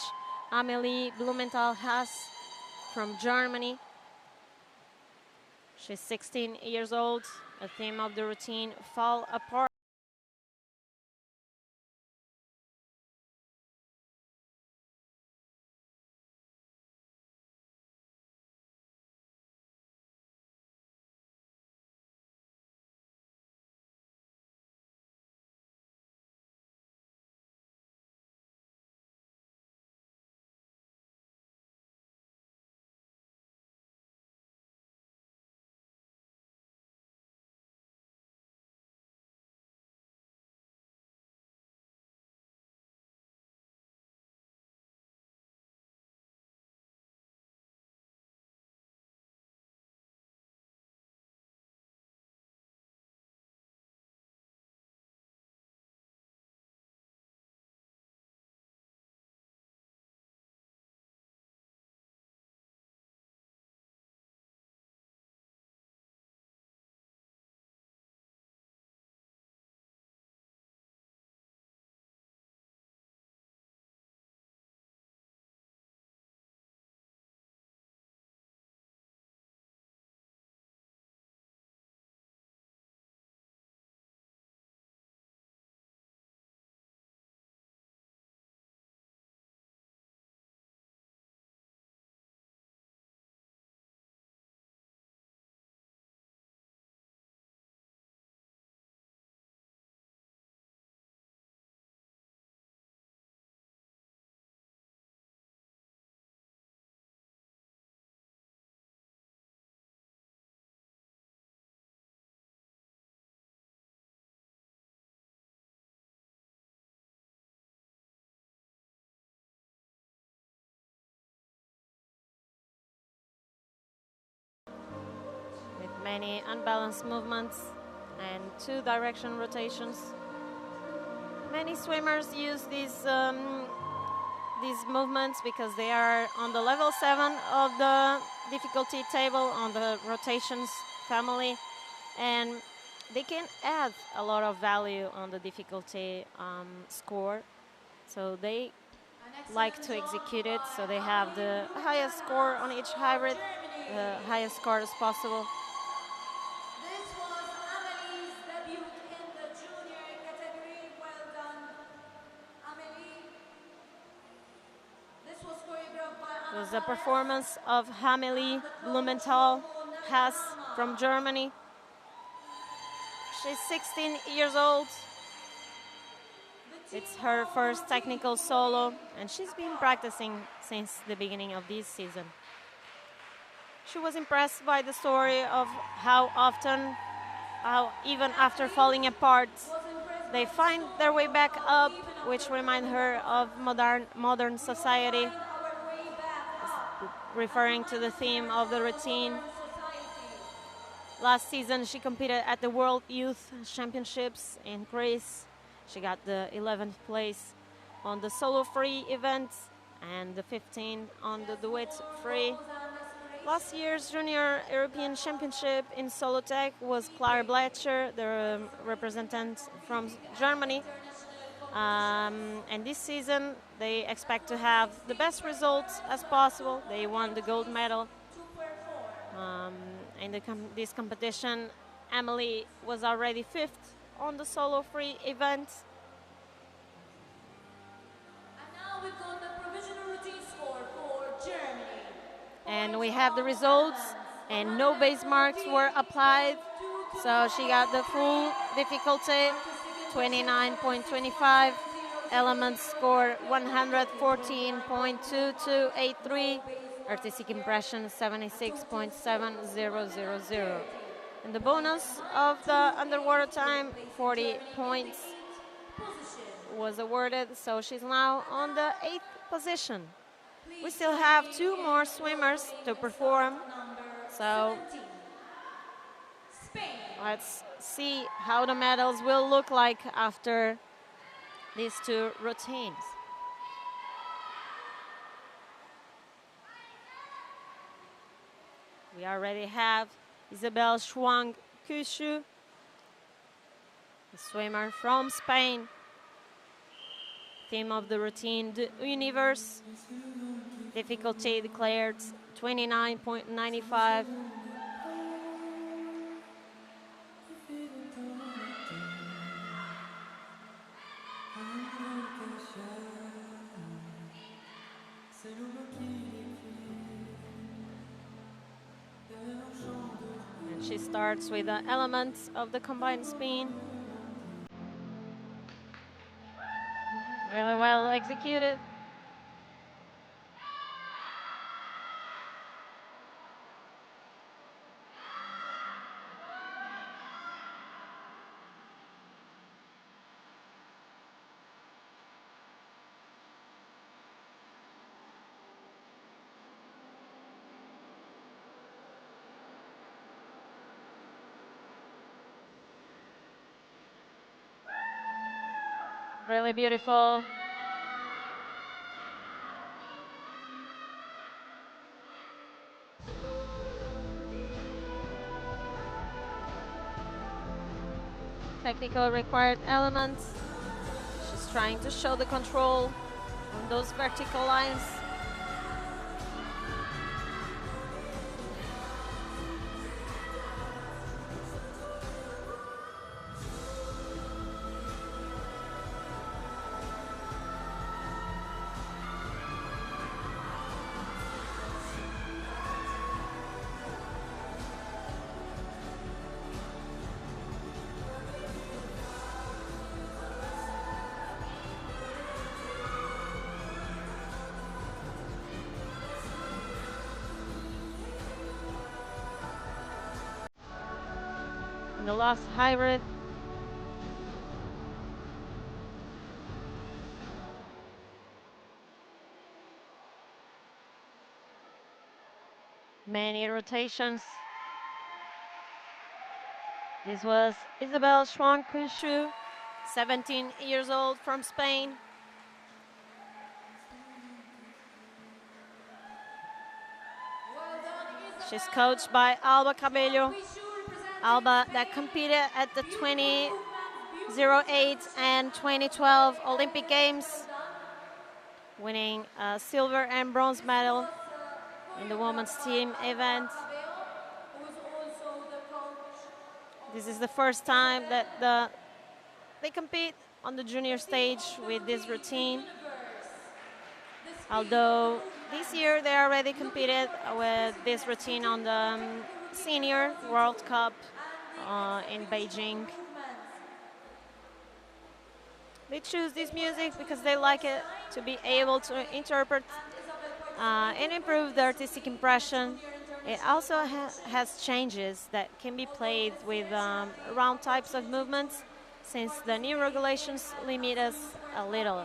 Amelie Blumenthal-Haas from Germany. She's 16 years old. The theme of the routine, fall apart. Many unbalanced movements and 2 direction rotations. Many swimmers use these movements because they are on the level 7 of the difficulty table on the rotations family, and they can add a lot of value on the difficulty score. So they like to execute it, so they have the highest score on each hybrid, the highest score as possible. It was a performance of Amelie Blumenthal-Haas from Germany. She's 16 years old. It's her first technical solo, and she's been practicing since the beginning of this season. She was impressed by the story of how even after falling apart, they find their way back up, which remind her of modern society, referring to the theme of the routine. Last season, she competed at the World Youth Championships in Greece. She got the 11th place on the solo free event and the 15th on the duet free. Last year's Junior European Championship in solo tech was Clara Bletcher, the representative from Germany. And this season, they expect to have the best results as possible. They won the gold medal. In this competition, Amelie was already 5th on the solo free event. And now we've got the provisional routine score for Germany. And we have the results, and no base marks were applied. So she got the full difficulty, 29.25. Elements score 114.2283. Artistic impression 76.7000. And the bonus of the underwater time, 40 points, was awarded, so she's now on the 8th position. We still have 2 more swimmers to perform, so let's see how the medals will look like after these 2 routines. We already have Isabel Schwang Kushu, a swimmer from Spain. Theme of the routine, the universe. Difficulty declared 29.95. And she starts with the elements of the combined spin. Really well executed. Really beautiful. Technical required elements. She's trying to show the control on those vertical lines. The last hybrid. Many rotations. This was Isabel Schwankushu, 17 years old, from Spain. She's coached by Alba Cabello. Alba that competed at the 2008 and 2012 Olympic Games, winning a silver and bronze medal in the women's team event. This is the first time that they compete on the junior stage with this routine. Although this year they already competed with this routine on the Senior World Cup in Beijing. They choose this music because they like it to be able to interpret and improve the artistic impression. It also has changes that can be played with round types of movements, since the new regulations limit us a little.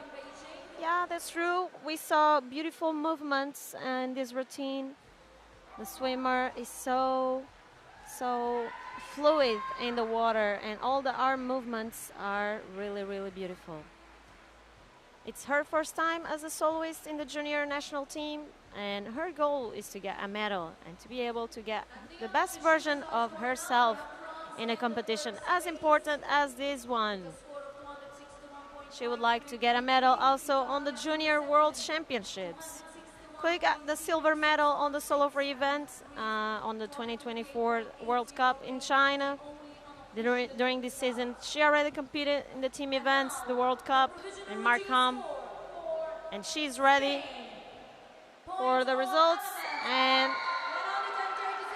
Yeah, that's true. We saw beautiful movements in this routine. The swimmer is so fluid in the water, and all the arm movements are really, really beautiful. It's her first time as a soloist in the junior national team, and her goal is to get a medal and to be able to get the best version of herself in a competition as important as this one. She would like to get a medal also on the Junior World Championships. Could got the silver medal on the solo free event on the 2024 World Cup in China. During this season, she already competed in the team events, the World Cup in Markham, and she's ready for the results. And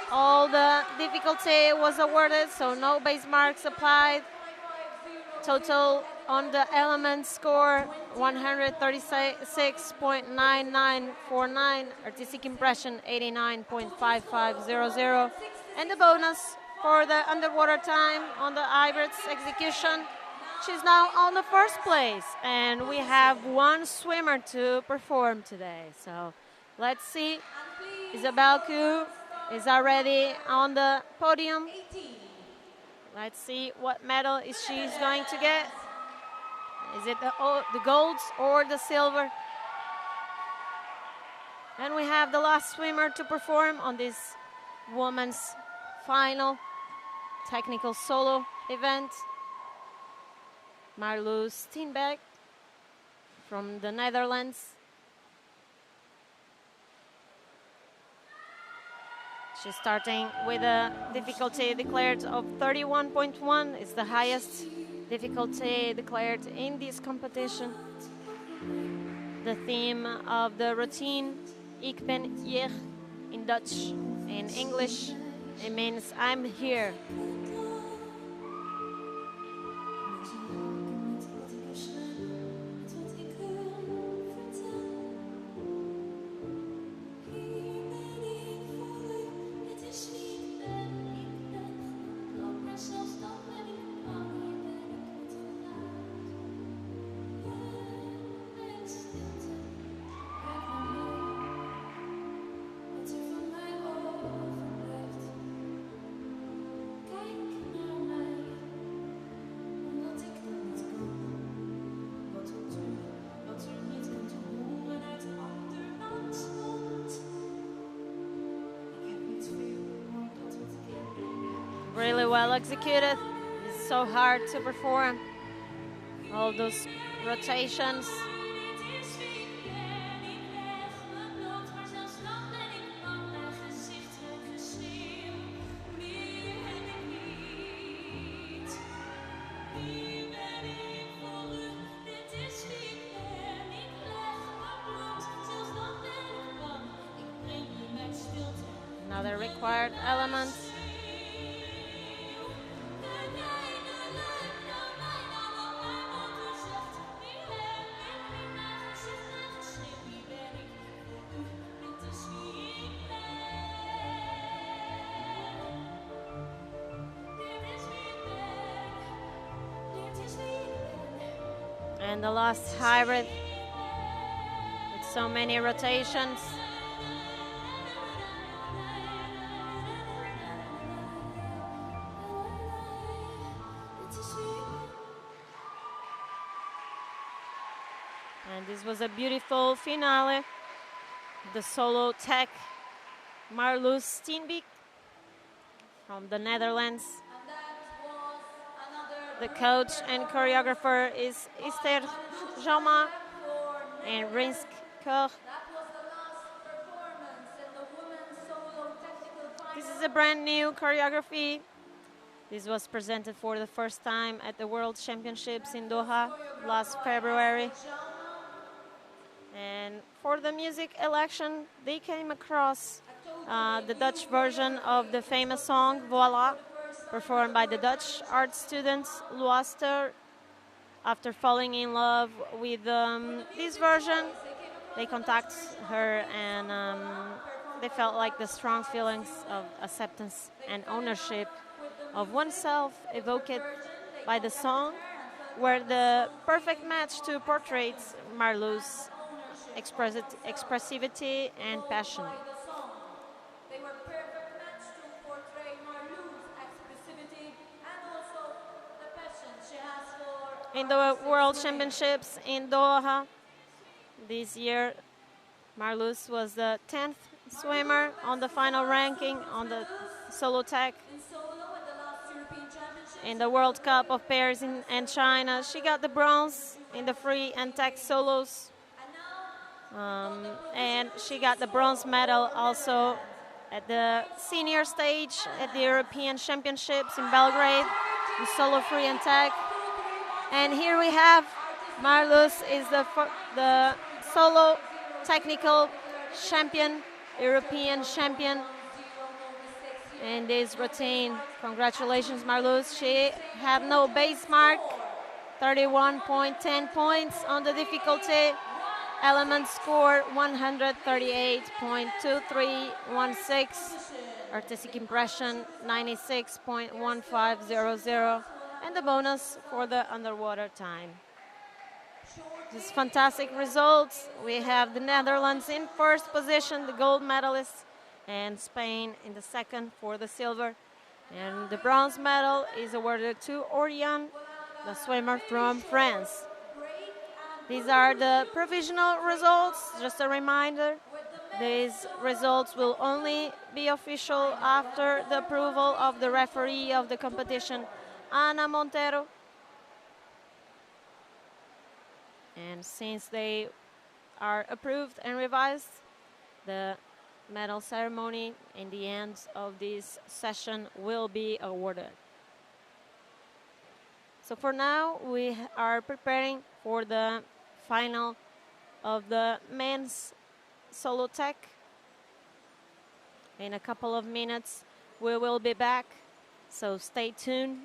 all the difficulty was awarded, so no base marks applied. Total on the element score 136.9949, artistic impression 89.5500, and the bonus for the underwater time on the hybrids execution. She's now on the first place, and we have one swimmer to perform today. So let's see. Isabelle Koo is already on the podium. Let's see what medal is she's going to get. Is it the golds or the silver? And we have the last swimmer to perform on this women's final technical solo event. Marloes Steenbeck from the Netherlands. She's starting with a difficulty declared of 31.1. It's the highest difficulty declared in this competition. The theme of the routine, Ik ben hier, in Dutch. In English, it means I'm here. Really well executed. It's so hard to perform. All those rotations. Another required element. And the last hybrid with so many rotations. And this was a beautiful finale. The solo tech, Marloes Steenbeek from the Netherlands. The coach and choreographer is Esther Jama and Rinsk Koch. This is a brand new choreography. This was presented for the first time at the World Championships in Doha last February. And for the music election, they came across the Dutch version of the famous song Voila, performed by the Dutch art students Luaster. After falling in love with this version, they contacted her and they felt like the strong feelings of acceptance and ownership of oneself evoked by the song were the perfect match to portray Marloes' expressivity and passion. They were perfect match to portray Marloes' expressivity and also the passion she has for In the World Championships in Doha this year, Marloes was the 10th swimmer on the final ranking on the solo tech. in solo at the last European Championships. In the World Cup of Pairs in China, she got the bronze in the free and tech solos. And she got the bronze medal also at the senior stage at the European Championships in Belgrade in solo free and tech. And here we have Marloes is the solo technical champion, European champion in this routine. Congratulations, Marloes. She had no base mark 31.10 points on the difficulty. Element score 138.2316. Artistic impression 96.1500. And the bonus for the underwater time. These fantastic results. We have the Netherlands in first position, the gold medalists, and Spain in the second for the silver. And the bronze medal is awarded to Oriane, the swimmer from France. These are the provisional results. Just a reminder, these results will only be official after the approval of the referee of the competition, Ana Montero. And since they are approved and revised, the medal ceremony in the end of this session will be awarded. So for now, we are preparing for the final of the men's solo tech. In a couple of minutes, we will be back. So stay tuned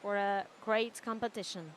for a great competition.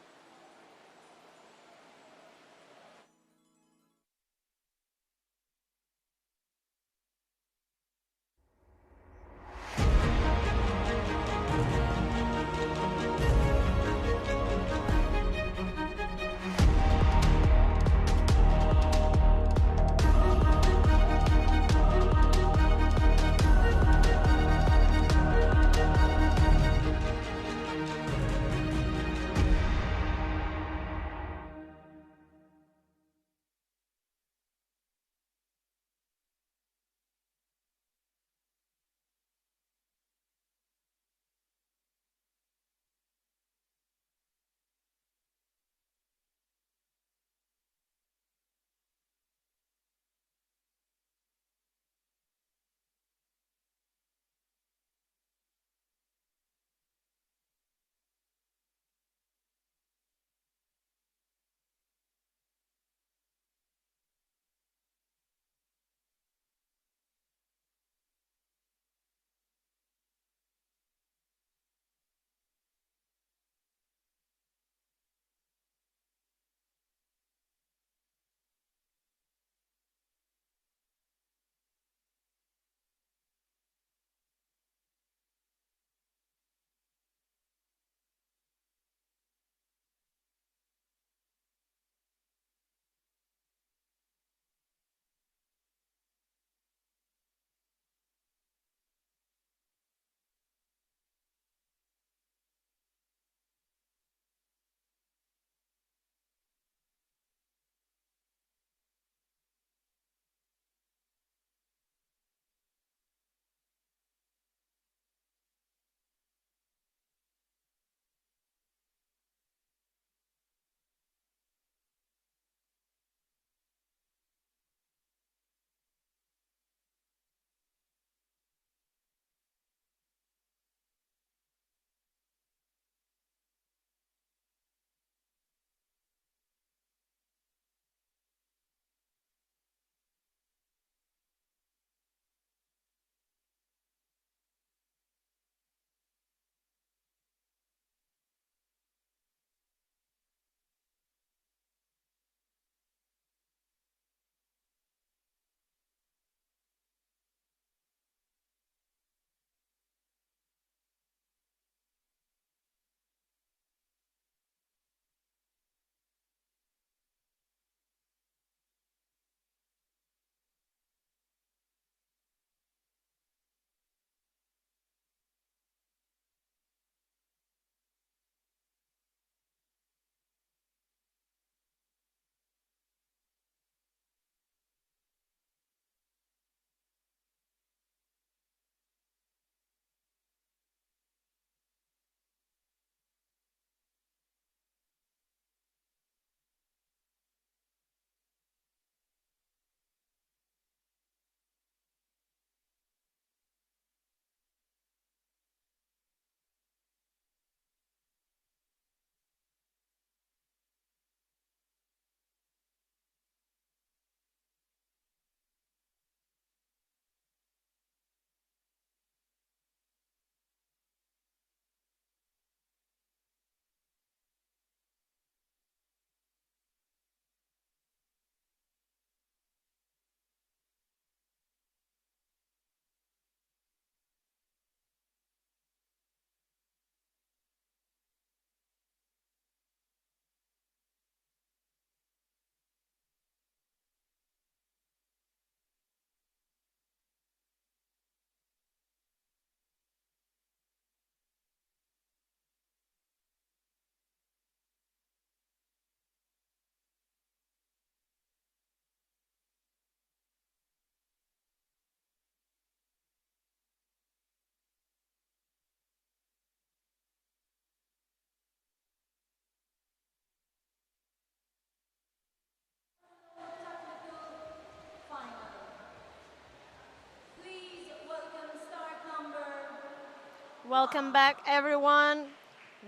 Welcome back, everyone.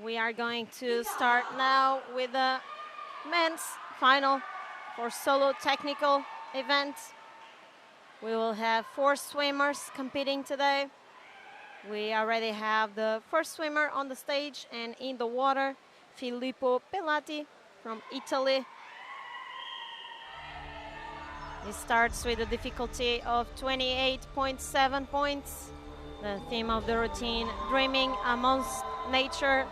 We are going to start now with the men's final for solo technical event. We will have 4 swimmers competing today. We already have the first swimmer on the stage and in the water, Filippo Pelati from Italy. He starts with a difficulty of 28.7 points. The theme of the routine, dreaming amongst nature.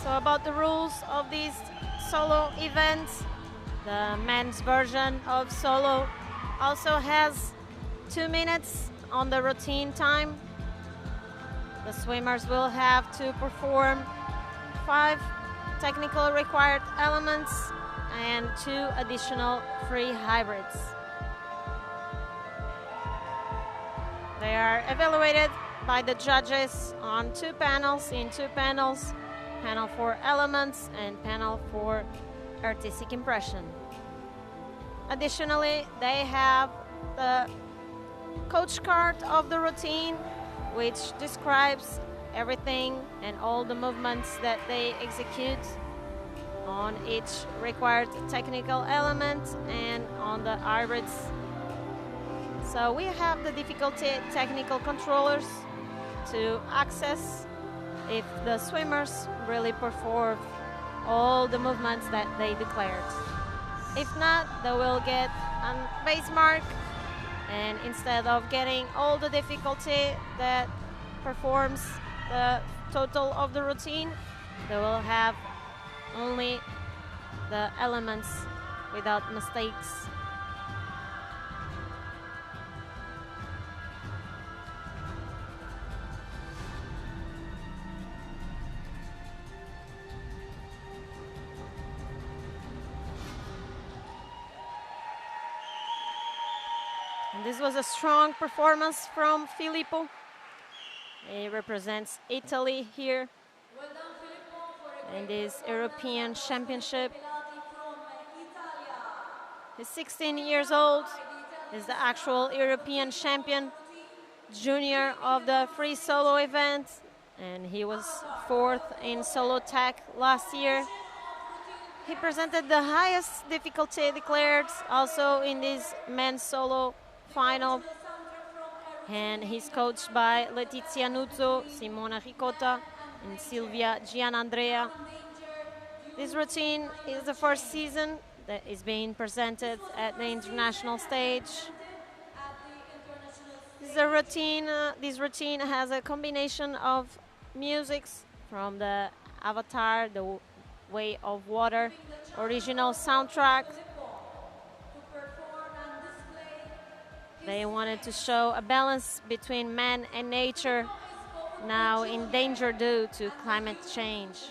So about the rules of these solo events, the men's version of solo also has 2 minutes on the routine time. The swimmers will have to perform 5 technical required elements and 2 additional free hybrids. They are evaluated by the judges on 2 panels, panel for elements and panel for artistic impression. Additionally, they have the coach card of the routine, which describes everything and all the movements that they execute on each required technical element and on the hybrids. So we have the difficulty technical controllers to access if the swimmers really perform all the movements that they declared. If not, they will get a base mark, and instead of getting all the difficulty that performs the total of the routine, they will have only the elements without mistakes. And this was a strong performance from Filippo. He represents Italy here in this European Championship. He's 16 years old. He's the actual European champion, junior of the free solo event, and he was 4th in solo tech last year. He presented the highest difficulty declared also in this men's solo final, and he's coached by Letizia Nuzzo, Simona Ricotta, and Silvia Gianandrea. This routine is the first season that is being presented at the international stage. This routine has a combination of musics from the Avatar, the Way of Water original soundtrack. They wanted to show a balance between man and nature, now in danger due to climate change.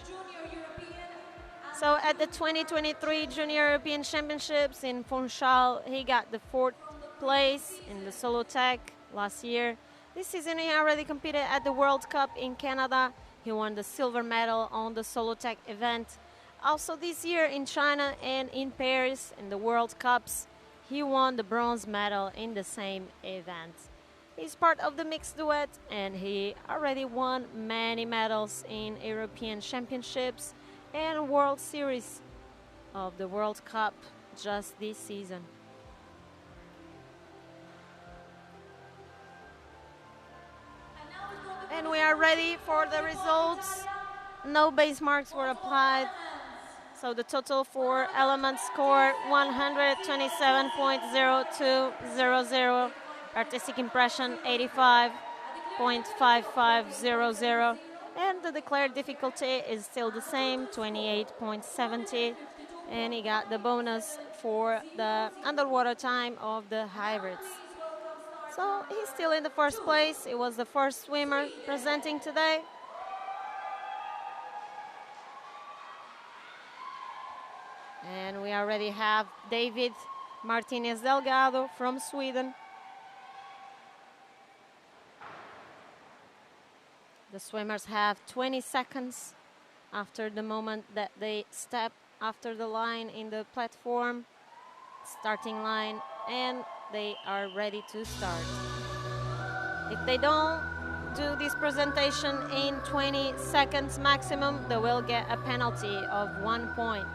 So at the 2023 Junior European Championships in Funchal, he got the 4th place in the solo tech last year. This season he already competed at the World Cup in Canada. He won the silver medal on the solo tech event. Also this year in China and in Paris in the World Cups, he won the bronze medal in the same event. He's part of the mixed duet, and he already won many medals in European Championships and World Series of the World Cup just this season. And we are ready for the results. No base marks were applied. So the total for elements score 127.0200, artistic impression 85.5500, and the declared difficulty is still the same, 28.70, and he got the bonus for the underwater time of the hybrids. So he's still in the first place. He was the first swimmer presenting today. And we already have David Martinez Delgado from Sweden. The swimmers have 20 seconds after the moment that they step after the line in the platform, starting line, and they are ready to start. If they don't do this presentation in 20 seconds maximum, they will get a penalty of 1 point.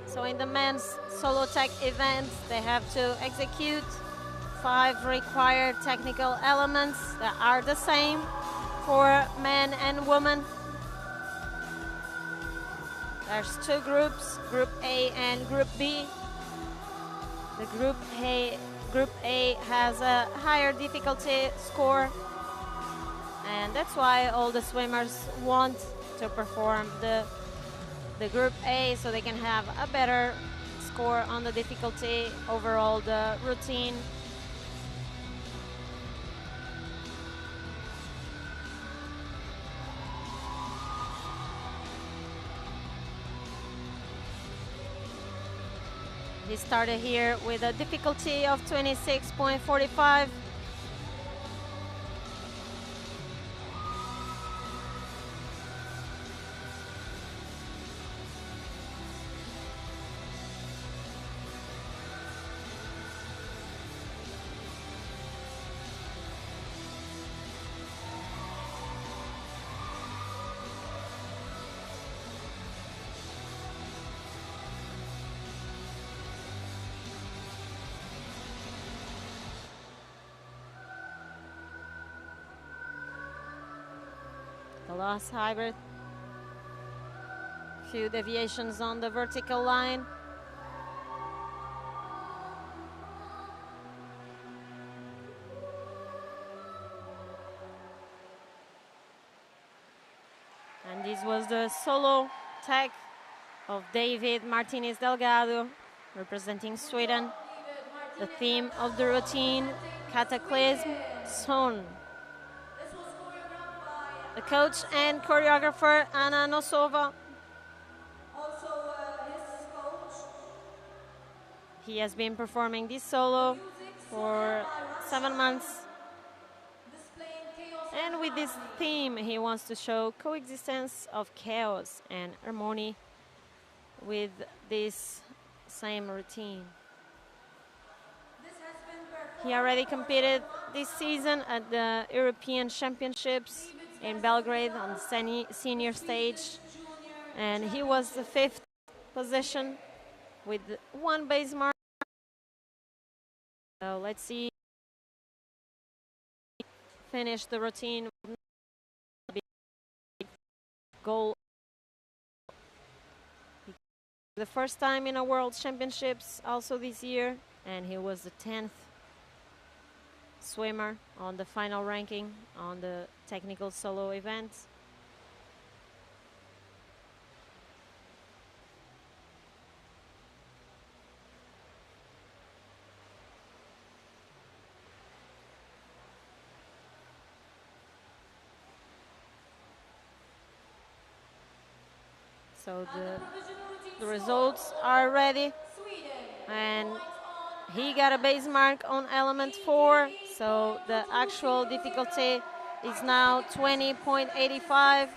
So in the men's solo tech event, they have to execute 5 required technical elements that are the same for men and women. There's 2 groups, Group A and Group B. The Group A has a higher difficulty score, and that's why all the swimmers want to perform the Group A so they can have a better score on the difficulty overall the routine. He started here with a difficulty of 26.45. The last hybrid. Few deviations on the vertical line. And this was the solo tag of David Martinez Delgado, representing Sweden. The theme of the routine, Cataclysm Zone. The coach and choreographer, Anna Nosova. His coach. He has been performing this solo for 7 months. And with this theme, he wants to show coexistence of chaos and harmony with this same routine. He already competed this season at the European Championships in Belgrade on the senior stage, and he was the 5th position with 1 base mark. So let's see. Finish the routine. Goal. The first time in a World Championships also this year, and he was the 10th swimmer on the final ranking on the technical solo event. So the results are ready, and he got a base mark on element 4, so the actual difficulty is now 20.85.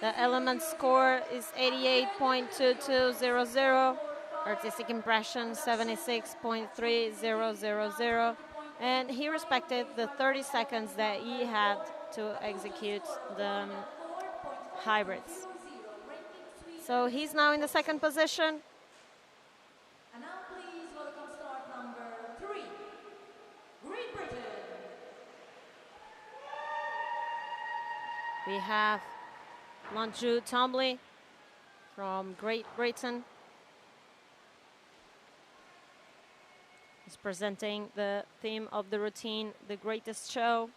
The element score is 88.2200, artistic impression 76.3000, and he respected the 30 seconds that he had to execute the hybrids. So he's now in the 2nd position. And now please welcome start number 3, Great Britain. We have Manju Tombly from Great Britain. He's presenting the theme of the routine, The Greatest Show.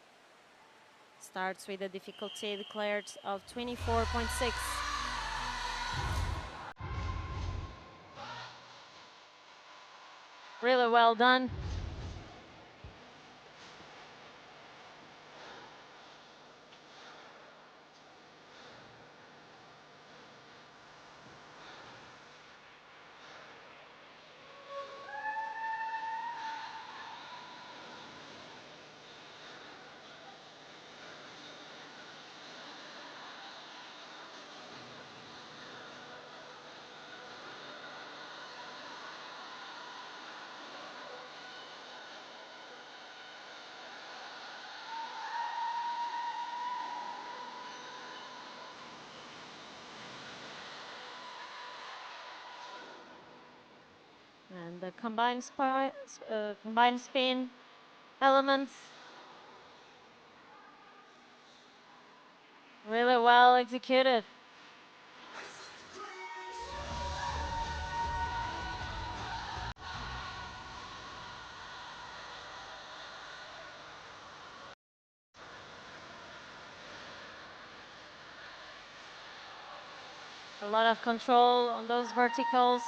Starts with a difficulty declared of 24.6. Really well done. And the combined spin elements, really well executed. A lot of control on those verticals.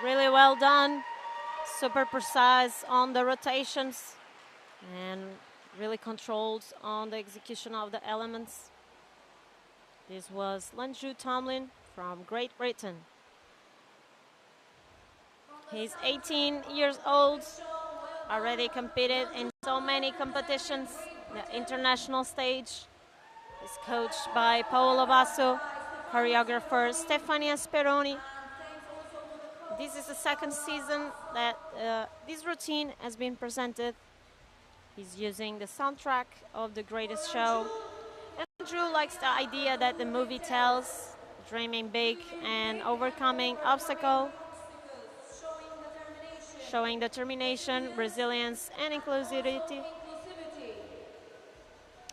Really well done, super precise on the rotations and really controlled on the execution of the elements. This was Lanju Tomlin from Great Britain. He's 18 years old, already competed in so many competitions, the international stage. He's coached by Paolo Basso, choreographer Stefania Speroni. This is the second season that this routine has been presented. He's using the soundtrack of The Greatest Show. And Drew likes the idea that the movie tells, dreaming big and overcoming obstacles, showing determination, resilience, and inclusivity.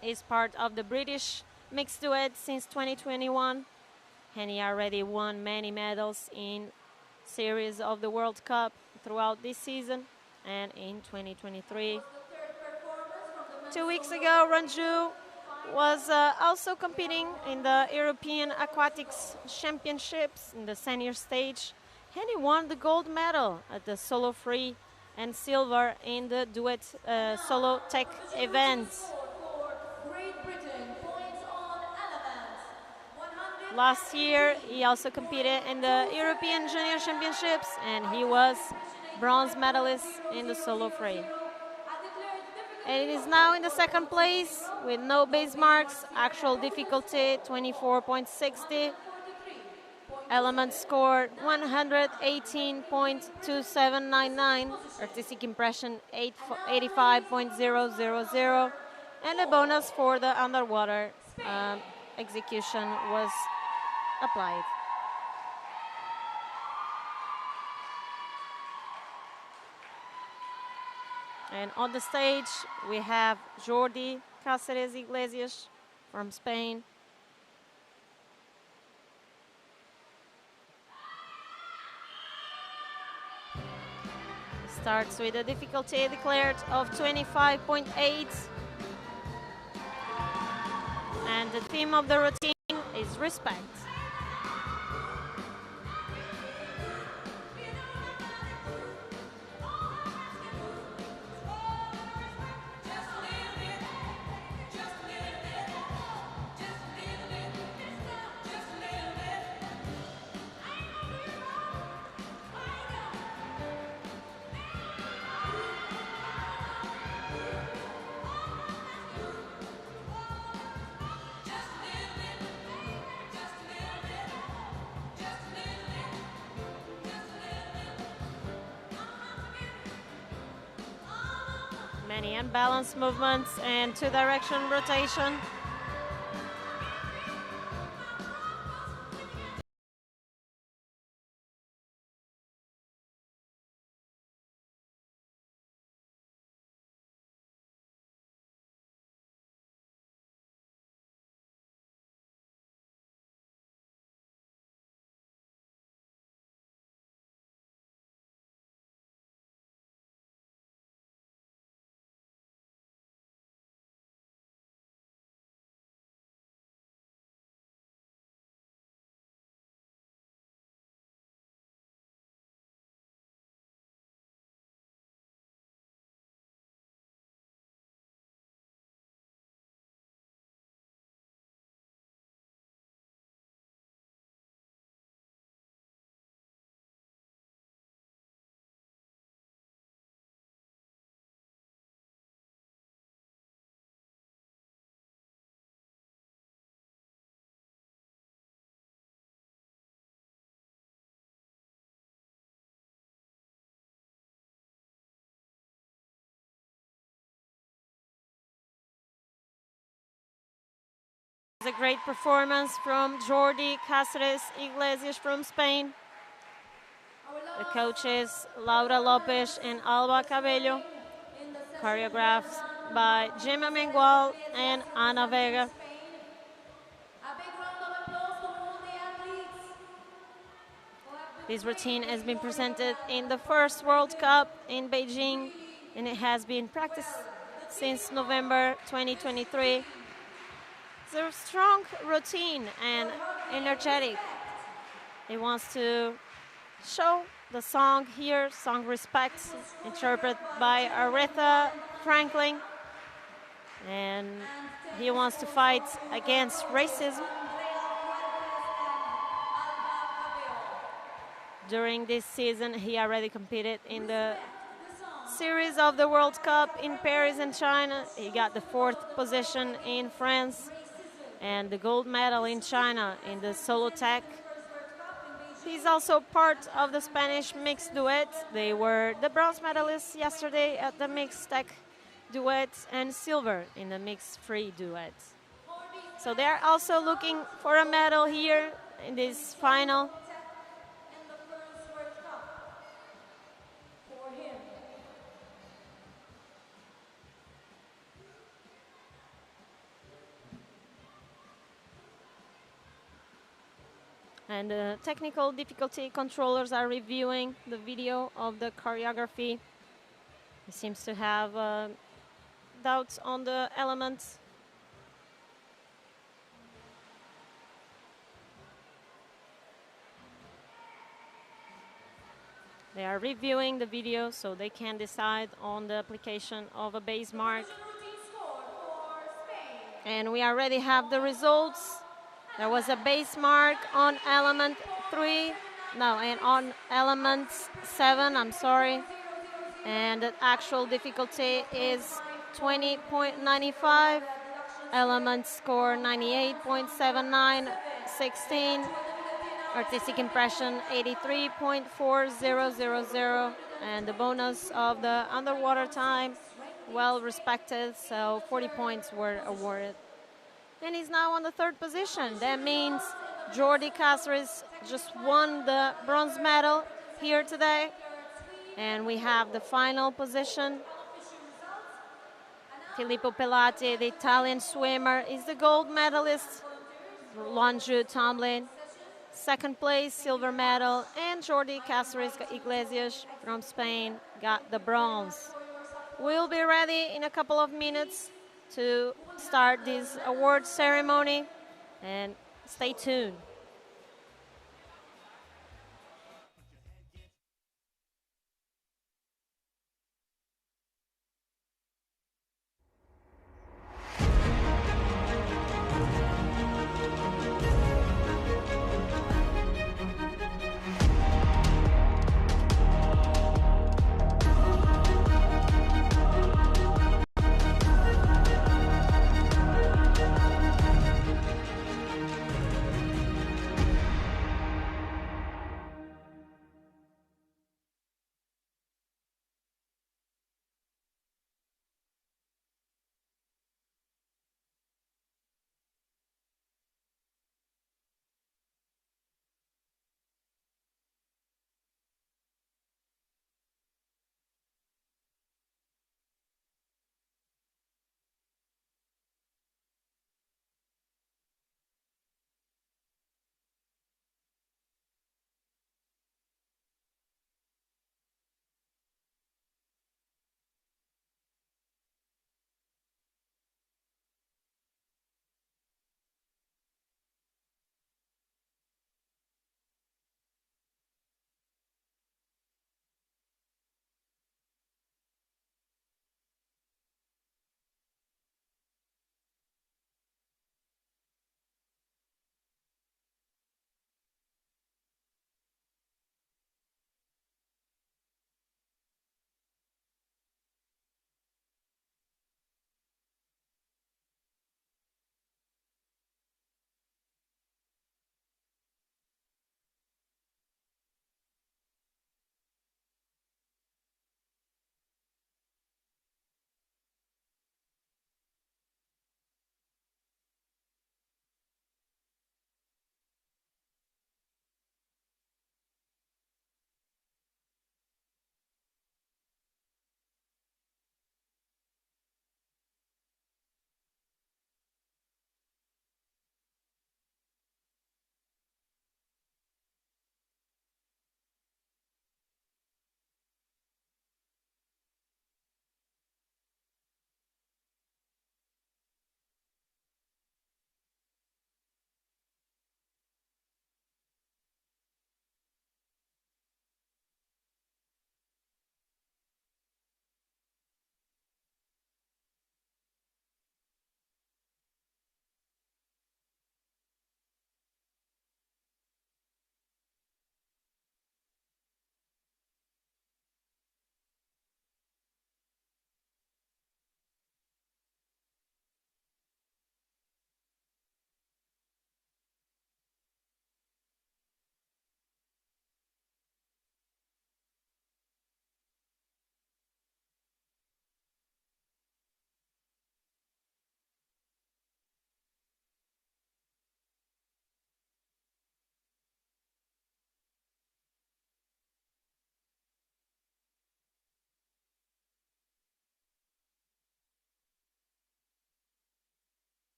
He's part of the British mixed duet since 2021, and he already won many medals in series of the World Cup throughout this season and in 2023. 2 weeks ago, Ranju was also competing in the European Aquatics Championships in the senior stage, and he won the gold medal at the solo free and silver in the duet solo tech events. Last year, he also competed in the European Junior Championships, and he was bronze medalist in the solo free. And it is now in the second place with no base marks, actual difficulty 24.60, element score 118.2799, artistic impression 85.000, and a bonus for the underwater execution was applied. And on the stage, we have Jordi Cáceres Iglesias from Spain. Starts with a difficulty declared of 25.8. And the theme of the routine is respect. Many unbalanced movements and two-direction rotation. It's a great performance from Jordi Cáceres Iglesias from Spain. The coaches Laura Lopes and Alba Cabello, choreographed by Gemma Mengual and Ana Vega. A big round of applause to all the athletes. This routine has been presented in the first World Cup in Beijing, and it has been practiced since November 2023. It's a strong routine and energetic. It wants to show the song here, Song Respect, interpreted by Aretha Franklin. And he wants to fight against racism. During this season, he already competed in the series of the World Cup in Paris and China. He got the 4th position in France and the gold medal in China in the solo tech. He's also part of the Spanish mixed duet. They were the bronze medalists yesterday at the mixed tech duet and silver in the mixed free duet. So they're also looking for a medal here in this final. And the technical difficulty controllers are reviewing the video of the choreography. He seems to have doubts on the elements. They are reviewing the video so they can decide on the application of a base mark. And we already have the results. There was a base mark on element 3, no, and on element 7, I'm sorry. And the actual difficulty is 20.95. Element score 98.79, 16. Artistic impression 83.4000. And the bonus of the underwater time, well respected, so 40 points were awarded. And he's now on the 3rd position. That means Jordi Cáceres just won the bronze medal here today. And we have the final position. Filippo Pelati, the Italian swimmer, is the gold medalist. Lonju Tomlin, 2nd place, silver medal. And Jordi Cáceres Iglesias from Spain got the bronze. We'll be ready in a couple of minutes to start this award ceremony, and stay tuned.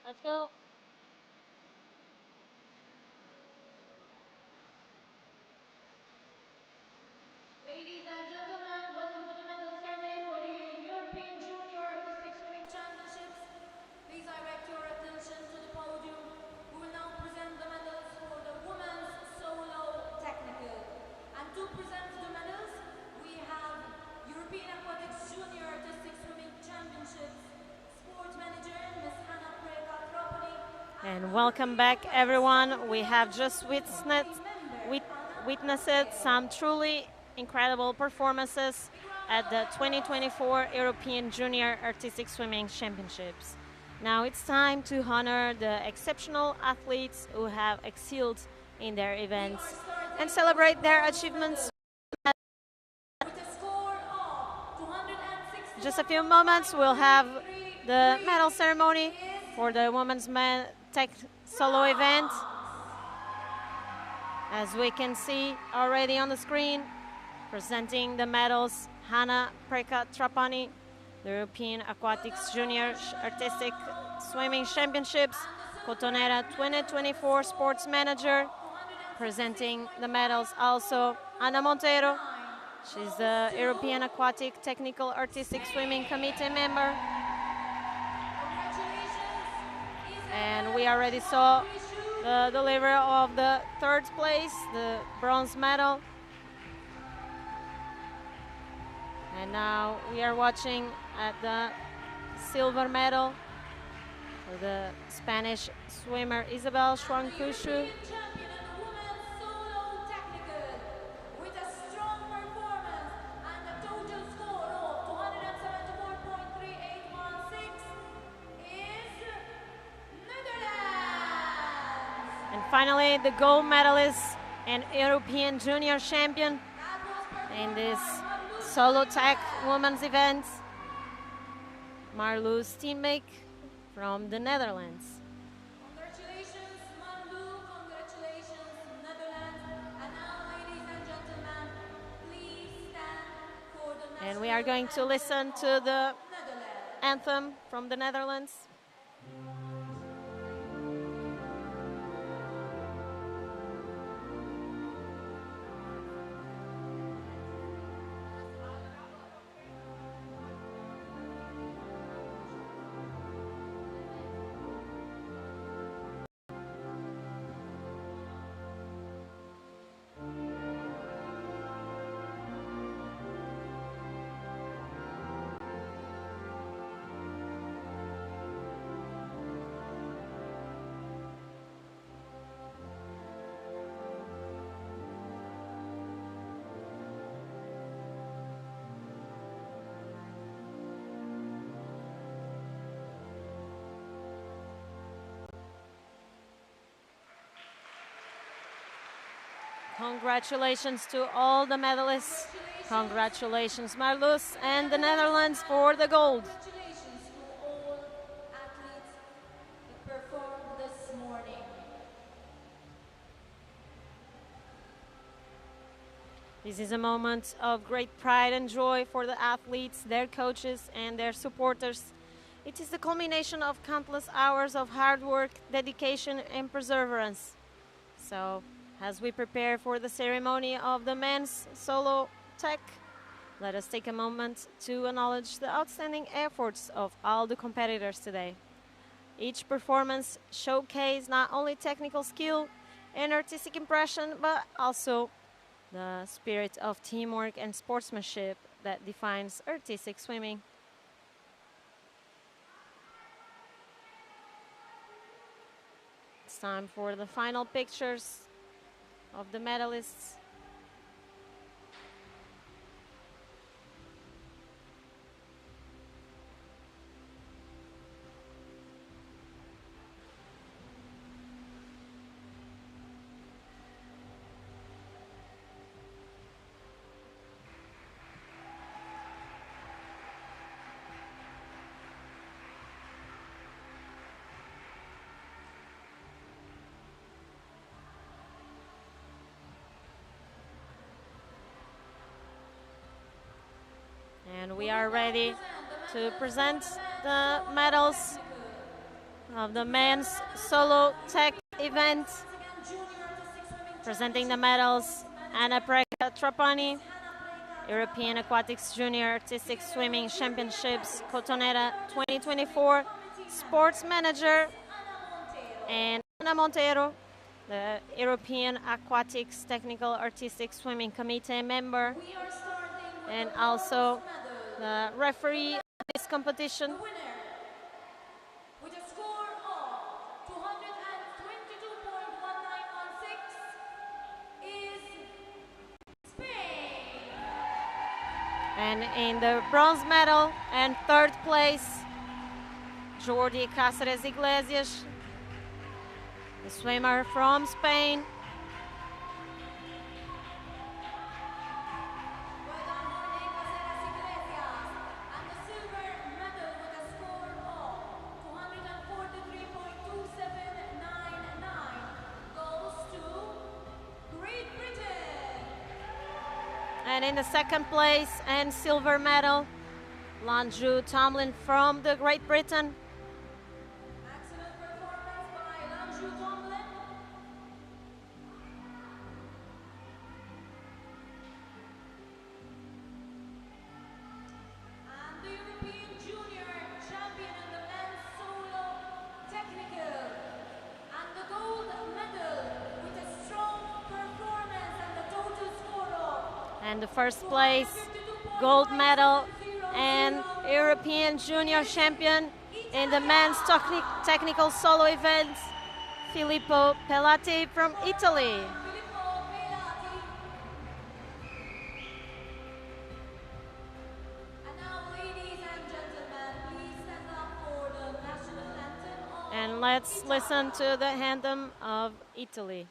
Let's go. Ladies and gentlemen, welcome to the medal ceremony for the European Junior Artistic Swimming Championships. Please direct your attention to the podium. We will now present the medals for the women's solo technical. And to present the medals, we have European Aquatics Junior Artistic Swimming Championships Sport Manager, Ms. Hannah Preka-Tropoli. And welcome back, everyone. We have just witnessed some truly incredible performances at the 2024 European Junior Artistic Swimming Championships. Now it's time to honor the exceptional athletes who have excelled in their events and celebrate their achievements. With a score of 260. Just a few moments, we'll have the medal ceremony for the women's tech solo event. As we can see already on the screen, presenting the medals, Hannah Preka-Tropoli, the European Aquatics Junior Artistic Swimming Championships, Cottonera 2024 Sports Manager. Presenting the medals also, Ana Montero. She's the European Aquatic Technical Artistic Swimming Committee member. And we already saw the delivery of the third place, the bronze medal. And now we are watching at the silver medal for the Spanish swimmer Isabel Schwankushu. Champion of the women's solo technical with a strong performance and a total score of 274.3816 is Netherlands. And finally, the gold medalist and European junior champion in this solo tech women's event, Marloes Steenbeek from the Netherlands. Congratulations, Marloes. Congratulations, Netherlands. And now, ladies and gentlemen, please stand for the national And we are going to listen to the Netherlands. anthem from the Netherlands. Congratulations to all the medalists. Congratulations, Marloes and the Netherlands for the gold. Congratulations to all athletes that performed this morning. This is a moment of great pride and joy for the athletes, their coaches, and their supporters. It is the culmination of countless hours of hard work, dedication, and perseverance. So, as we prepare for the ceremony of the men's solo tech, Let us take a moment to acknowledge the outstanding efforts of all the competitors today. Each performance showcased not only technical skill and artistic impression, but also the spirit of teamwork and sportsmanship that defines artistic swimming. It's time for the final pictures of the medalists. And we are ready to present the medals of the men's solo tech event. Presenting the medals, Anna Preka Trapani, European Aquatics Junior Artistic Swimming Championships, Cottonera 2024, Sports Manager, and Ana Montero, the European Aquatics Technical Artistic Swimming Committee member, and also the referee of this competition. The winner, with a score of 222.1916, is Spain. And in the bronze medal and third place, Jordi Cáceres Iglesias, the swimmer from Spain. Well done, Jorge Caceres Iglesias. And the silver medal with a score of 243.2799 goes to Great Britain. And in the second place and silver medal, Landru Tomlin from the Great Britain. Excellent performance by Landru Tomlin. And the European Junior Champion in the men's solo technical. And the gold medal with a strong performance and the total score of And the first place gold medal and European Junior Champion in the men's technical solo events, Filippo Pelati from Italy. Filippo Pelati. And now, ladies and gentlemen, please stand up for the national anthem of And let's Italy. listen to the anthem of Italy.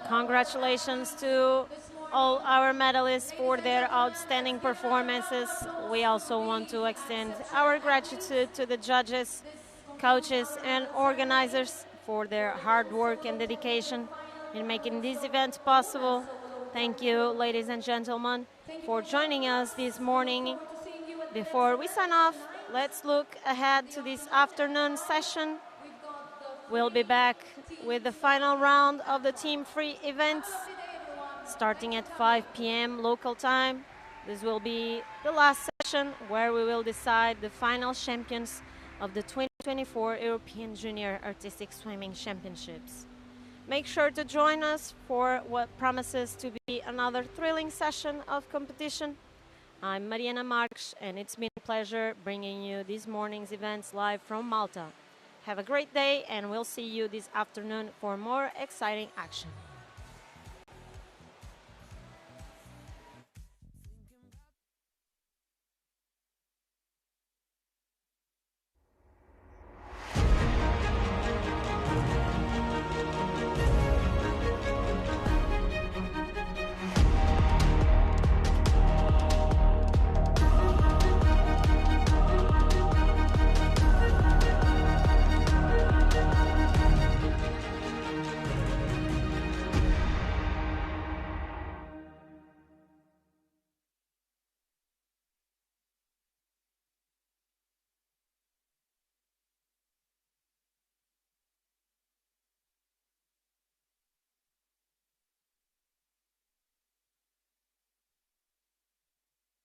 Congratulations to all our medalists for their outstanding performances. We also want to extend our gratitude to the judges, coaches, and organizers for their hard work and dedication in making this event possible. Thank you, ladies and gentlemen, for joining us this morning. Before we sign off, let's look ahead to this afternoon session. We'll be back with the final round of the team-free events starting at 5 p.m. local time. This will be the last session where we will decide the final champions of the 2024 European Junior Artistic Swimming Championships. Make sure to join us for what promises to be another thrilling session of competition. I'm Mariana Marques, and it's been a pleasure bringing you this morning's events live from Malta. Have a great day, and we'll see you this afternoon for more exciting action.